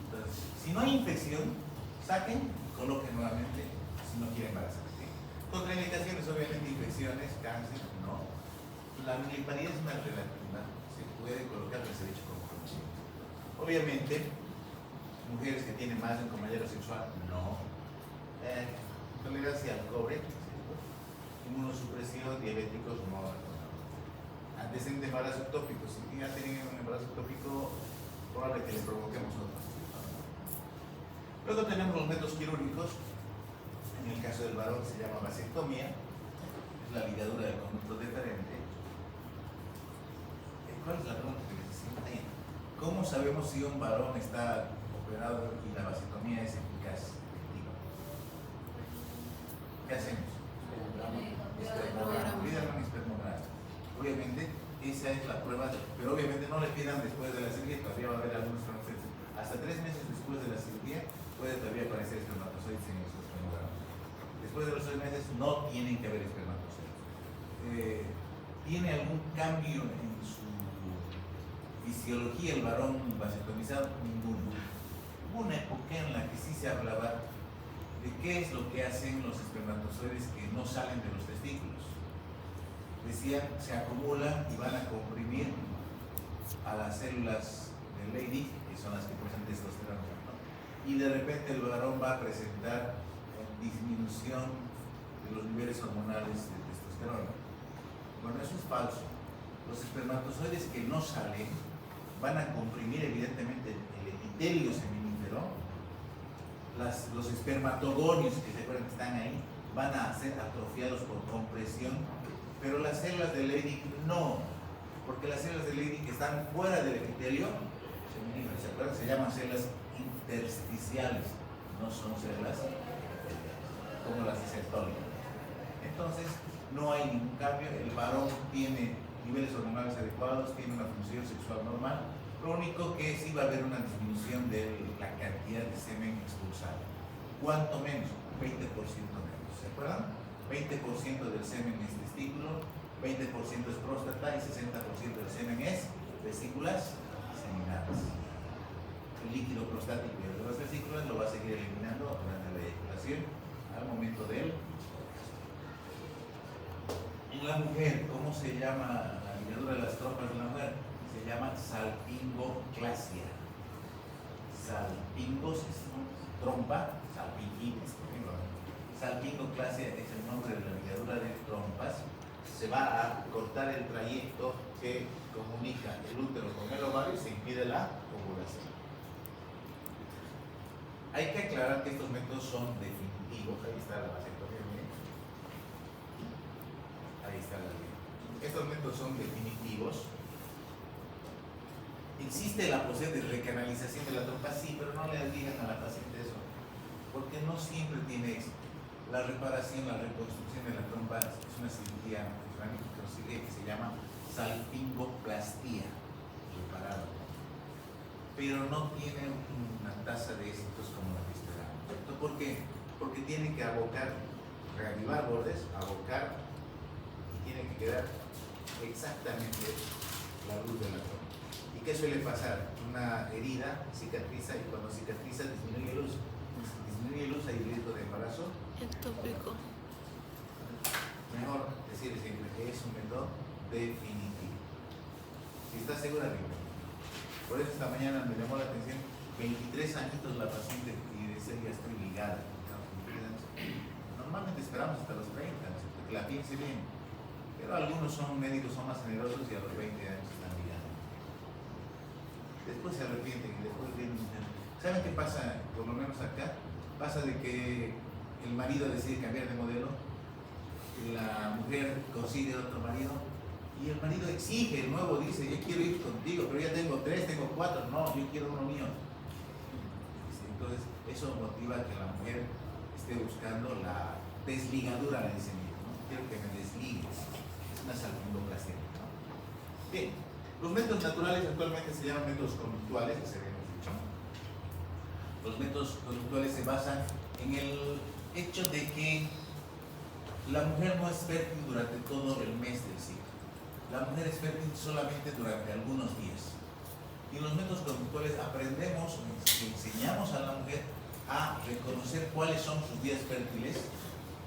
Entonces, si no hay infección, saquen y coloquen nuevamente si no quieren embarazar. ¿Sí? Contraindicaciones, obviamente, infecciones, cáncer, no. La miliparidad es una relativa, se puede colocar, se ha dicho como conocimiento. Obviamente, mujeres que tienen más de un compañero sexual, no. Tolerancia al cobre, ¿cierto? Inmunosupresión, diabéticos, no. Antecedente de embarazo ectópico, si ya tienen un embarazo ectópico, probable que le provoquemos otro. Luego tenemos los métodos quirúrgicos. En el caso del varón se llama vasectomía, es la ligadura del conducto deferente. ¿Cuál es la pregunta que les hacía? ¿Cómo sabemos si un varón está operado y la vasectomía es eficaz? ¿Qué hacemos? Espermograma. Obviamente, esa es la prueba, pero obviamente no le pidan después de la cirugía, todavía va a haber algunos franceses. Hasta 3 meses después de la cirugía puede todavía aparecer espermatozoides en esos espermogramas. Después de los 3 meses no tienen que haber espermatozoides. ¿Tiene algún cambio en su fisiología el varón vasectomizado? Ninguno. Hubo una época en la que sí se hablaba de qué es lo que hacen los espermatozoides que no salen de los testículos. Decían, se acumulan y van a comprimir a las células de Leydig, que son las que producen testosterona, ¿no? Y de repente el varón va a presentar disminución de los niveles hormonales de testosterona. Bueno, eso es falso. Los espermatozoides que no salen van a comprimir evidentemente el epitelio seminífero. Los espermatogonios que se acuerdan que están ahí van a ser atrofiados por compresión, pero las células de Leydig no, porque las células de Leydig están fuera del epitelio seminífero, ¿se acuerdan? Se llaman células intersticiales, no son células como las de Sertoli. Entonces, no hay ningún cambio, el varón tiene niveles hormonales adecuados, tiene una función sexual normal, lo único que sí va a haber una disminución de la cantidad de semen expulsado. ¿Cuánto menos? 20% menos, ¿se acuerdan? 20% del semen es testículo, 20% es próstata y 60% del semen es vesículas seminales. El líquido prostático y el de las vesículas lo va a seguir eliminando durante la eyaculación al momento del. En la mujer, ¿cómo se llama la ligadura de las trompas de la mujer? Se llama salpingoclasia. Salpingos es trompa, salpingitis, por ejemplo. Salpingoclasia es el nombre de la ligadura de trompas. Se va a cortar el trayecto que comunica el útero con el ovario y se impide la ovulación. Hay que aclarar que estos métodos son definitivos. Ahí está la vasectomía. Ahí está la línea. Estos métodos son definitivos ¿Existe la posibilidad de recanalización de la trompa? Sí, pero no le digan a la paciente eso, porque no siempre tiene éxito. La reparación, la reconstrucción de la trompa es una cirugía que se llama salpingoplastía, reparada, pero no tiene una tasa de éxitos como la que esperamos. ¿Por qué? Porque tiene que abocar, reavivar bordes, abocar, y tiene que quedar exactamente la luz de la trompa. ¿Y qué suele pasar? Una herida cicatriza, y cuando cicatriza disminuye luz. Disminuye luz, hay riesgo de embarazo. Ectópico. Mejor decirle siempre que es un método definitivo. Si está segura, bien. Por eso esta mañana me llamó la atención, 23 añitos la paciente, y decía, ya estoy ligada. Normalmente esperamos hasta los 30, porque la piense bien. Pero algunos médicos son más generosos y a los 20 años están ligados. Después se arrepienten y después vienen. ¿Saben qué pasa? Por lo menos acá, pasa de que el marido decide cambiar de modelo, la mujer consigue otro marido y el marido exige el nuevo, dice, yo quiero ir contigo, pero ya tengo 3, tengo 4, no, yo quiero uno mío. Entonces eso motiva que la mujer esté buscando la desligadura, le dicen, ¿no? Quiero que me desligues, es una salpingoplastia, ¿no? Bien, los métodos naturales actualmente se llaman métodos conductuales, que se habíamos dicho. Los métodos conductuales se basan en el hecho de que la mujer no es fértil durante todo el mes del ciclo. La mujer es fértil solamente durante algunos días. Y en los métodos conductuales aprendemos, enseñamos a la mujer a reconocer cuáles son sus días fértiles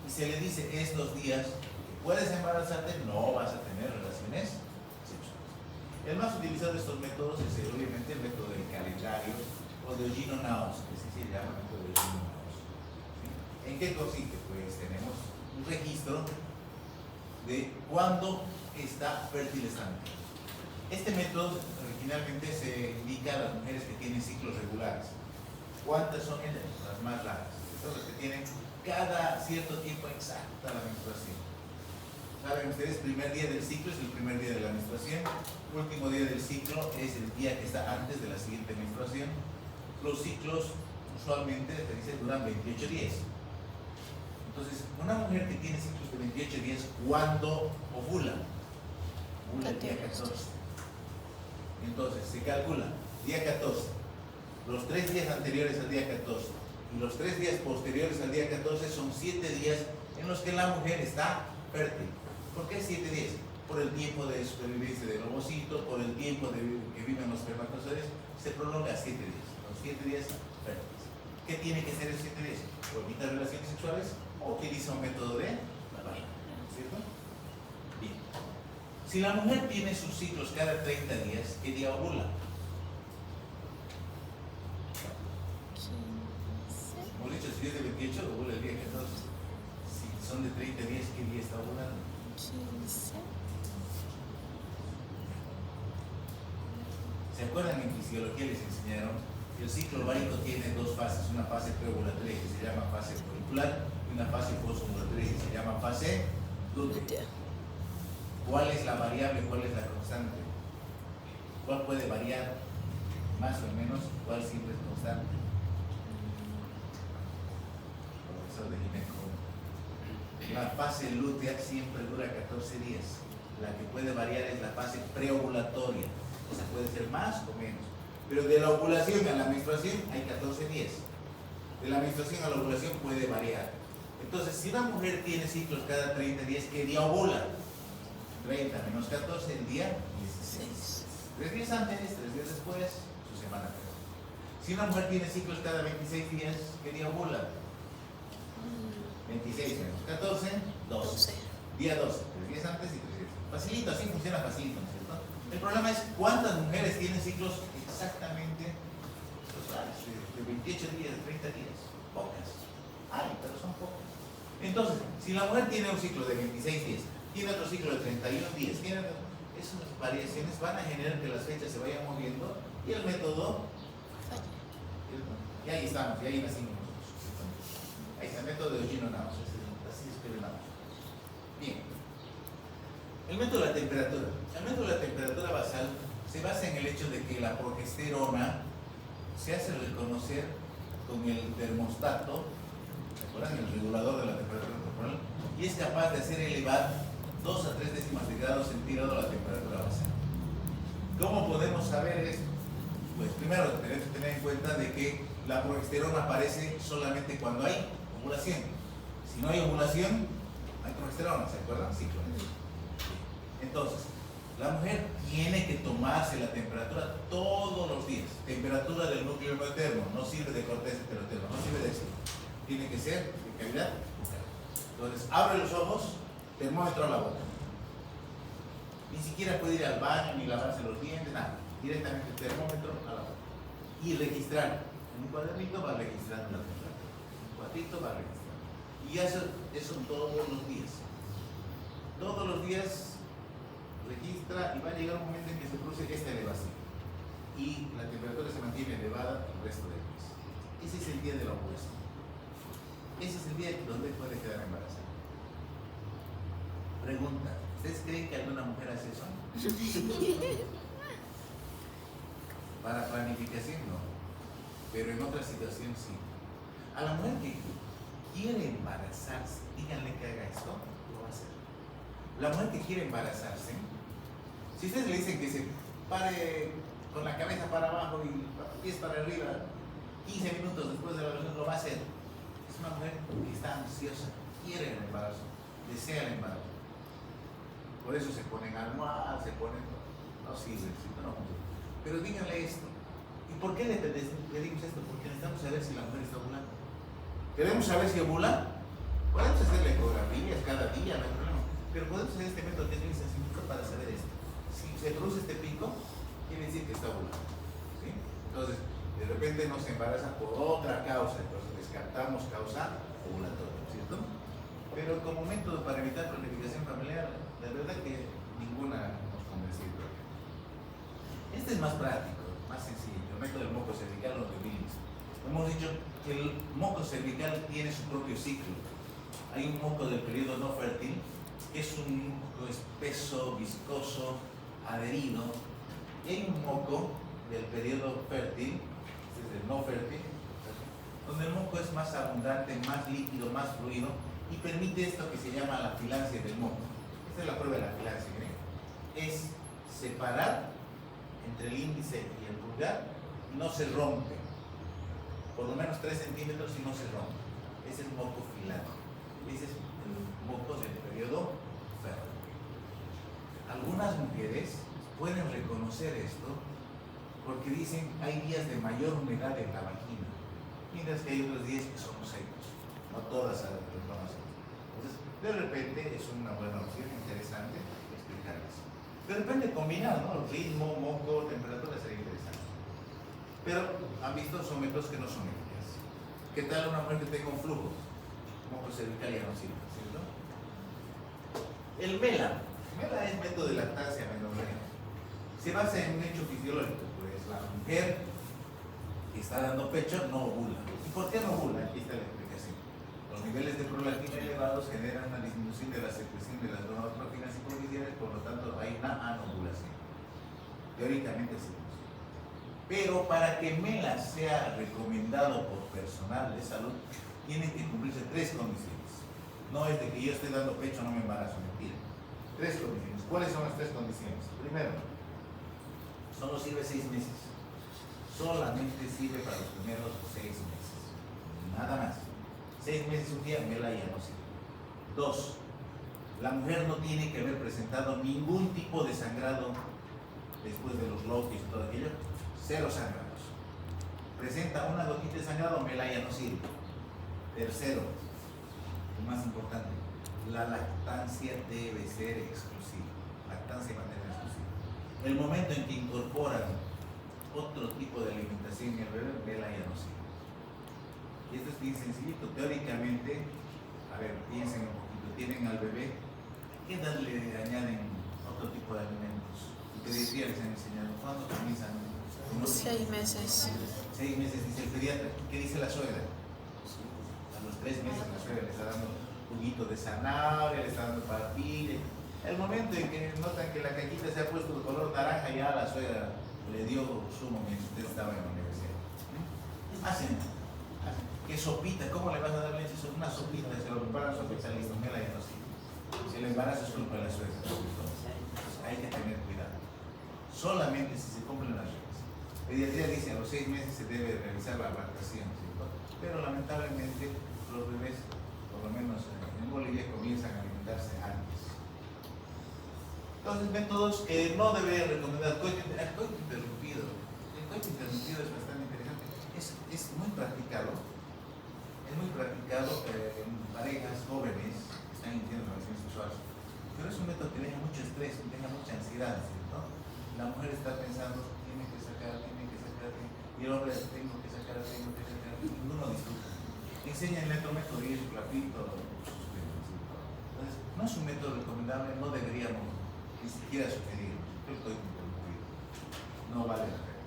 y se le dice estos días puedes embarazarte, no vas a tener relaciones sexuales. El más utilizado de estos métodos es obviamente el método del calendario o de Ogino-Naos, que se llama método de Ogino-Naos. ¿Sí? ¿En qué consiste? Pues tenemos un registro de cuándo está fértil esta mujer. Este método originalmente se indica a las mujeres que tienen ciclos regulares. ¿Cuántas son ellas? Las más largas. Son las que tienen cada cierto tiempo exacta la menstruación. Saben ustedes, primer día del ciclo es el primer día de la menstruación, último día del ciclo es el día que está antes de la siguiente menstruación. Los ciclos usualmente, te dicen, duran 28 días. Entonces, una mujer que tiene ciclos de 28 días, ¿cuándo ovula? Ovula el día 14. Entonces, se calcula, día 14, los 3 días anteriores al día 14 y los 3 días posteriores al día 14 son 7 días en los que la mujer está fértil. ¿Por qué 7 días? Por el tiempo de supervivencia del ovocito, por el tiempo que viven los espermatozoides, se prolonga 7 días. Los 7 días fértiles. ¿Qué tiene que hacer esos 7 días? O evitar relaciones sexuales o utiliza un método de lavado, ¿cierto? Bien. Si la mujer tiene sus ciclos cada 30 días, ¿qué día ovula? Hemos dicho, si es de 28, ovula el día 14. Si son de 30 días, ¿qué día está ovulando? 15. ¿Se acuerdan en fisiología les enseñaron que el ciclo ovárico tiene 2 fases? Una fase preovulatoria que se llama fase folicular y una fase posovulatoria que se llama fase lútea. ¿Cuál es la variable? ¿Cuál es la constante? ¿Cuál puede variar más o menos? ¿Cuál siempre es constante? Profesor de gineco. La fase lútea siempre dura 14 días. La que puede variar es la fase preovulatoria. O sea, puede ser más o menos. Pero de la ovulación a la menstruación hay 14 días. De la menstruación a la ovulación puede variar. Entonces, si una mujer tiene ciclos cada 30 días, ¿qué día ovula? 30 menos 14, el día 16. 3 días antes, 3 días después, su semana 3. Si una mujer tiene ciclos cada 26 días, ¿qué día ovula? 26 menos 14, 12. Día 12, 3 días antes y 3 días. Facilito, así funciona facilito, ¿no es cierto? El problema es cuántas mujeres tienen ciclos exactamente de 28 días, de 30 días. Pocas. Hay, pero son pocas. Entonces, si la mujer tiene un ciclo de 26 días, tiene otro ciclo de 31 días, esas variaciones van a generar que las fechas se vayan moviendo y el método y ahí estamos, y ahí nacimos nosotros. Ahí está el método de Ogino-Naos, así se escribe Naos. Bien. El método de la temperatura. El método de la temperatura basal se basa en el hecho de que la progesterona se hace reconocer con el termostato, ¿recuerdan? El regulador de la temperatura corporal, y es capaz de hacer elevar 2 a 3 décimas de grado centígrado la temperatura basal. ¿Cómo podemos saber esto? Pues primero tenemos que tener en cuenta de que la progesterona aparece solamente cuando hay ovulación. Si no hay ovulación, hay progesterona, ¿se acuerdan? Sí, claro. Entonces, la mujer tiene que tomarse la temperatura todos los días. Temperatura del núcleo materno, no sirve de corteza heterotermo, no sirve de eso. Tiene que ser de cavidad bucal. Entonces, abre los ojos, termómetro a la boca. Ni siquiera puede ir al baño, ni lavarse los dientes, nada. Directamente el termómetro a la boca. Y registrar. En un cuadernito va registrando la temperatura. En un cuadrito va registrando. Y eso todos los días. Todos los días registra y va a llegar un momento en que se produce esta elevación. Y la temperatura se mantiene elevada el resto del mes. Ese es el día de la ovulación. Ese es el día donde puede quedar embarazada. Pregunta. ¿Ustedes creen que alguna mujer hace eso? Para planificación no, pero en otra situación sí. A la mujer que quiere embarazarse, díganle que haga esto, lo va a hacer. La mujer que quiere embarazarse, si ustedes le dicen que se pare con la cabeza para abajo y pies para arriba, 15 minutos después de la relación lo va a hacer. Es una mujer que está ansiosa, quiere el embarazo, desea el embarazo. Por eso se ponen almohadas, se ponen... No sirve, no funciona. Pero díganle esto. ¿Y por qué le pedimos esto? Porque necesitamos saber si la mujer está ovulando. ¿Queremos saber si ovula? Podemos hacerle ecografías cada día, no hay problema. Pero podemos hacer este método que es muy sencillo para saber esto. Si se produce este pico, quiere decir que está ovulando. ¿Sí? Entonces, de repente nos embaraza por otra causa. Entonces descartamos causa ovulatoria, ¿cierto? Pero como método para evitar planificación familiar, la verdad que ninguna nos convence. Este es más práctico, más sencillo, el método del moco cervical o de Willis. Hemos dicho que el moco cervical tiene su propio ciclo. Hay un moco del periodo no fértil, que es un moco espeso, viscoso, adherido. Y hay un moco del periodo fértil, este es el no fértil, donde el moco es más abundante, más líquido, más fluido, y permite esto que se llama la filancia del moco. Esta es la prueba de la filancia, ¿eh? Es separar entre el índice y el pulgar y no se rompe. Por lo menos 3 centímetros y no se rompe. Ese es moco filado. Ese es el moco del periodo fértil. Algunas mujeres pueden reconocer esto porque dicen hay días de mayor humedad en la vagina, mientras que hay otros días que son secos. No todas lo reconocen. Entonces, de repente es una buena opción, interesante explicarles. De repente combinar, ¿no? Ritmo, moco, temperatura sería interesante. Pero han visto, son métodos que no son eficaces. ¿Qué tal una mujer que tenga un flujo? Moco cervical ya no sirve, ¿cierto? El MELA. MELA es método de lactancia menorrea. Se basa en un hecho fisiológico, pues la mujer que está dando pecho no ovula. ¿Y por qué no ovula? Aquí está la explicación. Los niveles de prolactina elevados generan una disminución de la secreción de las gonadotrofinas y progesterona, por lo tanto hay una anovulación. Teóricamente sí. Pero para que MELA sea recomendado por personal de salud, tienen que cumplirse 3 condiciones. No es de que yo esté dando pecho, no me embarazo, mentira. 3 condiciones. ¿Cuáles son las 3 condiciones? Primero, solo sirve 6 meses. Solamente sirve para los primeros 6 meses. Nada más. 6 meses un día, MELA ya no sirve. 2. La mujer no tiene que haber presentado ningún tipo de sangrado después de los loquios y todo aquello. 0 sangrados. Presenta una gotita de sangrado, MELA ya no sirve. Tercero, lo más importante, la lactancia debe ser exclusiva. Lactancia materna exclusiva. El momento en que incorporan otro tipo de alimentación en el bebé, MELA ya no sirve. Y esto es bien sencillito. Teóricamente, a ver, piensen un poquito, tienen al bebé, ¿qué edad le añaden otro tipo de alimentos? ¿Y qué decía les han enseñado? ¿Cuándo comienzan? 6 meses. 6 meses dice el pediatra. ¿Qué dice la suegra? A los 3 meses la suegra le está dando juguito de zanahoria, le está dando papilla. El momento en que notan que la caquita se ha puesto de color naranja, ya la suegra le dio zumo mientras usted estaba en la universidad. Hacen. ¿Qué sopita? ¿Cómo le vas a dar leche? Una sopita, se lo preparan sopita, listo, me la ya no sirve. Si el embarazo es culpa de la suegra. Entonces, hay que tener cuidado. Solamente si se cumplen las reglas. Pediatría dice a los 6 meses se debe realizar la lactación, ¿cierto? Pero lamentablemente los bebés, por lo menos en Bolivia, comienzan a alimentarse antes. Entonces, métodos que no debería recomendar. Coito interrumpido. El coito interrumpido es bastante interesante. Es muy practicado. Es muy practicado en parejas jóvenes que están iniciando relaciones sexuales. Pero es un método que deja mucho estrés, que deja mucha ansiedad, ¿cierto? La mujer está pensando, tiene que sacar, y el hombre, tengo que sacar, y ninguno disfruta. Enseñan el otro método y es rapidito, entonces, no es un método recomendable, no deberíamos ni siquiera sugerirlo. Yo estoy interrumpido. No vale la pena.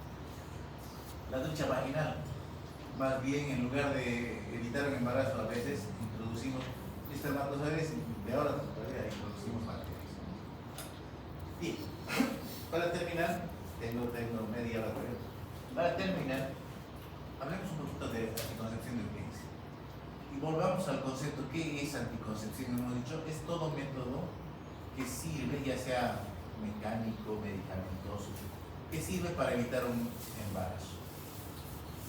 La ducha vaginal, más bien en lugar de evitar un embarazo, a veces introducimos espermatozoides y de ahora todavía introducimos bacterias. Y para terminar, tengo media hora. Para terminar, hablemos un poquito de anticoncepción de urgencia. Y volvamos al concepto, ¿qué es anticoncepción? Hemos dicho, es todo método que sirve, ya sea mecánico, medicamentoso, que sirve para evitar un embarazo.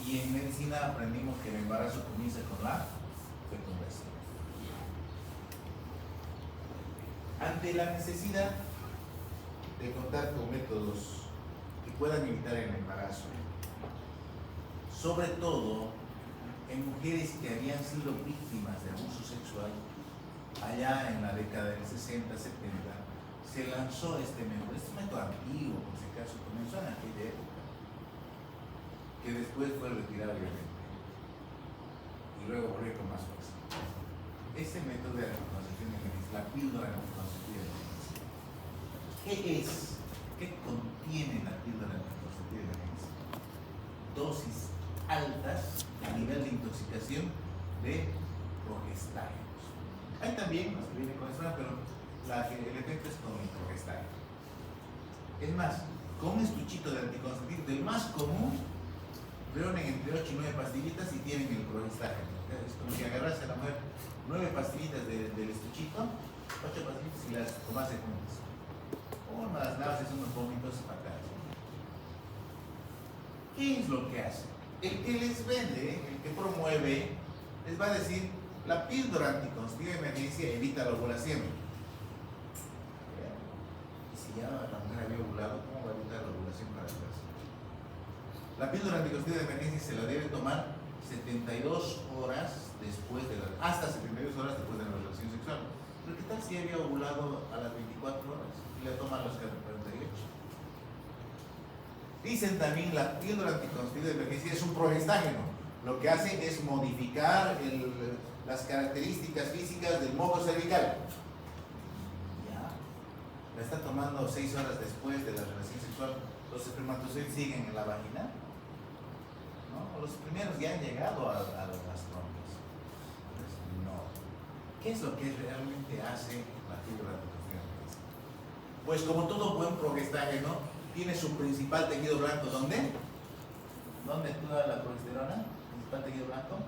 Y en medicina aprendimos que el embarazo comienza con la fecundación. Ante la necesidad de contar con métodos que puedan evitar el embarazo, sobre todo en mujeres que habían sido víctimas de abuso sexual, allá en la década del 60, 70, se lanzó este método antiguo, por si acaso, comenzó en aquella época, que después fue retirado obviamente, y luego volvió con más fuerza. Este método de anticoncepción de emergencia, la píldora anticonceptiva de emergencia, ¿qué es? ¿Qué contiene la píldora anticonceptiva de emergencia? Dosis altas a nivel de intoxicación de progestágenos. Hay también los que vienen con estrona, pero el efecto es con el progestágeno. Es más, con un estuchito de anticonceptivo, del más común, reúnen entre 8 y 9 pastillitas y tienen el progestágeno. Es como si agarrase a la mujer 9 pastillitas del estuchito, 8 pastillitas y las tomase juntas. Unas náuseas, unos vómitos fatales. ¿Qué es lo que hace? El que les vende, el que promueve, les va a decir, la píldora anticonceptiva de emergencia evita la ovulación. Y si ya la mujer había ovulado, ¿cómo va a evitar la ovulación para atrás? La píldora anticonceptiva de emergencia se la debe tomar 72 horas después de hasta 72 horas después de la relación sexual. Pero ¿qué tal si había ovulado a las 24 horas y la toma a las 48? Dicen también la píldora anticonceptiva de emergencia es un progestágeno. Lo que hace es modificar las características físicas del moco cervical. Ya. La está tomando 6 horas después de la relación sexual. Los espermatozoides siguen en la vagina. ¿No? Los primeros ya han llegado a las trompas. Entonces, no. ¿Qué es lo que realmente hace la píldora anticonceptiva de emergencia? Pues como todo buen progestágeno, tiene su principal tejido blanco. ¿Dónde? ¿Dónde actúa la progesterona? ¿Principal tejido blanco?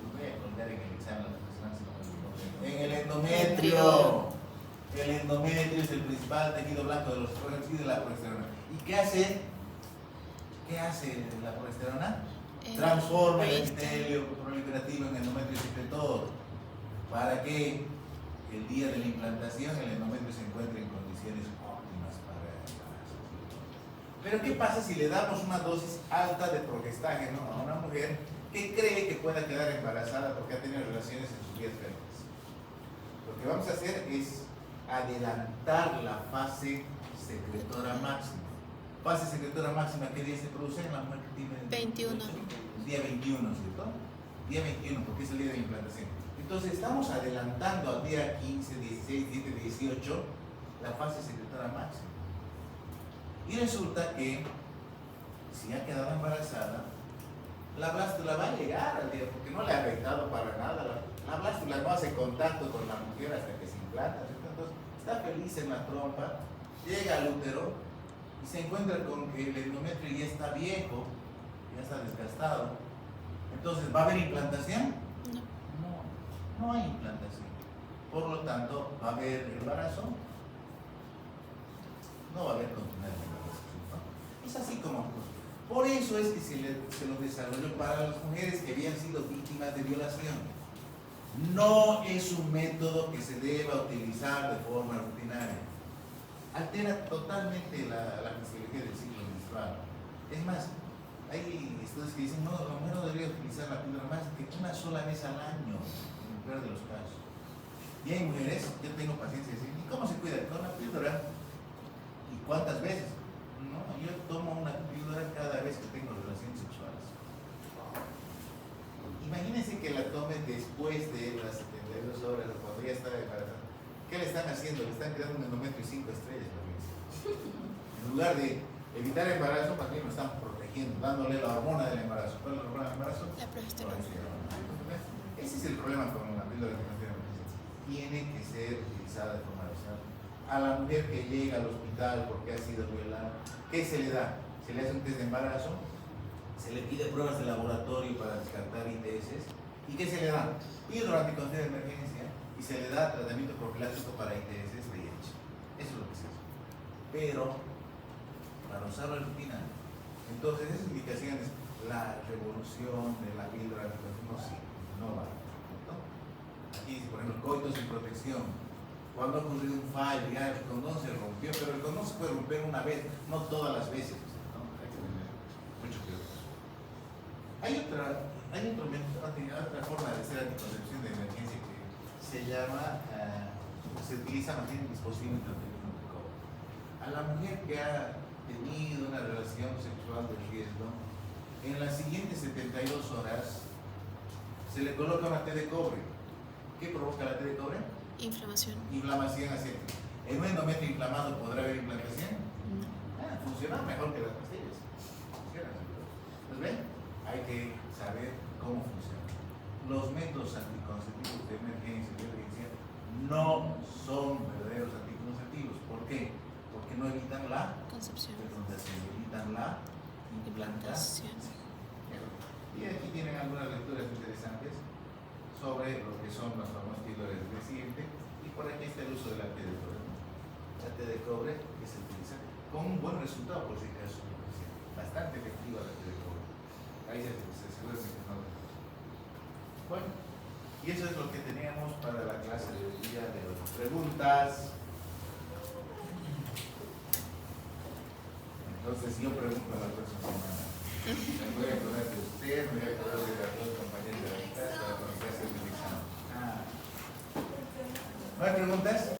Lo voy a contar en el examen. En el endometrio. El endometrio es el principal tejido blanco de los estrógenos y de la progesterona. ¿Y qué hace? ¿Qué hace la progesterona? Transforma el epitelio proliferativo en endometrio secretor para que el día de la implantación el endometrio se encuentre en condiciones óptimas para el embarazo. Pero ¿qué pasa si le damos una dosis alta de progestágeno a una mujer que cree que pueda quedar embarazada porque ha tenido relaciones en sus días fértiles? Lo que vamos a hacer es adelantar la fase secretora máxima. Fase secretora máxima, ¿qué día se produce en la mujer que tiene? 21. El día 21, ¿cierto? Día 21, porque es el día de la implantación. Entonces estamos adelantando al día 15, 16, 17, 18 la fase secretora máxima. Y resulta que si ha quedado embarazada, la blástula va a llegar al día, porque no le ha afectado para nada. La blástula no hace contacto con la mujer hasta que se implanta, ¿cierto? Entonces está feliz en la trompa, llega al útero y se encuentra con que el endometrio ya está viejo, ya está desgastado. Entonces, ¿va a haber implantación? No. No hay implantación. Por lo tanto, ¿va a haber embarazo? No va a haber continuidad de embarazo, ¿no? Es así como ocurre. Por eso es que se lo desarrolló para las mujeres que habían sido víctimas de violación. No es un método que se deba utilizar de forma rutinaria. Altera totalmente la fisiología del ciclo menstrual. Es más, hay estudios que dicen, no, la mujer no debería utilizar la píldora más que una sola vez al año, en el peor de los casos. Y hay mujeres, yo tengo pacientes que dicen, ¿y cómo se cuida? Con la píldora. ¿Y cuántas veces? No, yo tomo una píldora cada vez que tengo relaciones sexuales. Imagínense que la tomen después de las 72 horas o cuando ya está embarazada. ¿Qué le están haciendo? Le están creando un endometrio 5 estrellas. En lugar de evitar embarazo, más bien lo están protegiendo, dándole la hormona del embarazo. ¿Cuál es la hormona del embarazo? La progesterona. Ese es el problema con la píldora que no tiene emergencia. Tiene que ser utilizada de forma racional. A la mujer que llega al hospital porque ha sido violada, ¿qué se le da? Se le hace un test de embarazo, se le pide pruebas de laboratorio para descartar ITS. ¿Y qué se le da? Píldora anticonceptiva de emergencia y se le da tratamiento profiláctico para ITS, VIH. Eso es lo que se hace. Pero, para usar la rutina, entonces esas indicaciones, la revolución de la píldora anticonceptiva, no sirve, no va. ¿No? Aquí dice, por ejemplo, coito sin protección. Cuando ha ocurrido un fallo, ya el condón se rompió, pero el condón se puede romper una vez, no todas las veces. ¿No? Hay que tener mucho cuidado. Hay otra forma de hacer anticoncepción de emergencia que se llama, se utiliza más bien el dispositivo intrauterino de cobre. A la mujer que ha tenido una relación sexual de riesgo, en las siguientes 72 horas se le coloca una T de cobre. ¿Qué provoca la T de cobre? Inflamación. Inflamación asiática. ¿En un endometrio inflamado podrá haber implantación? No. Funciona mejor que las pastillas. Funciona. ¿Pues ven? Hay que saber cómo funciona. Los métodos anticonceptivos de emergencia y de urgencia no son verdaderos anticonceptivos. ¿Por qué? Porque no evitan la Concepción. fecundación, evitan la implantación. Y aquí tienen algunas lecturas interesantes sobre lo que son las famosas píldoras del presidente, y por aquí está el uso de la T de cobre. La T de cobre que se utiliza con un buen resultado, por si acaso, bastante efectiva la T de cobre. Ahí se asegura que no. Bueno, y eso es lo que teníamos para la clase de hoy día de las preguntas. Entonces yo pregunto a la próxima semana. Me voy a acordar de usted, me voy a acordar de las dos compañeras de la clase para conocer el examen. ¿No hay preguntas?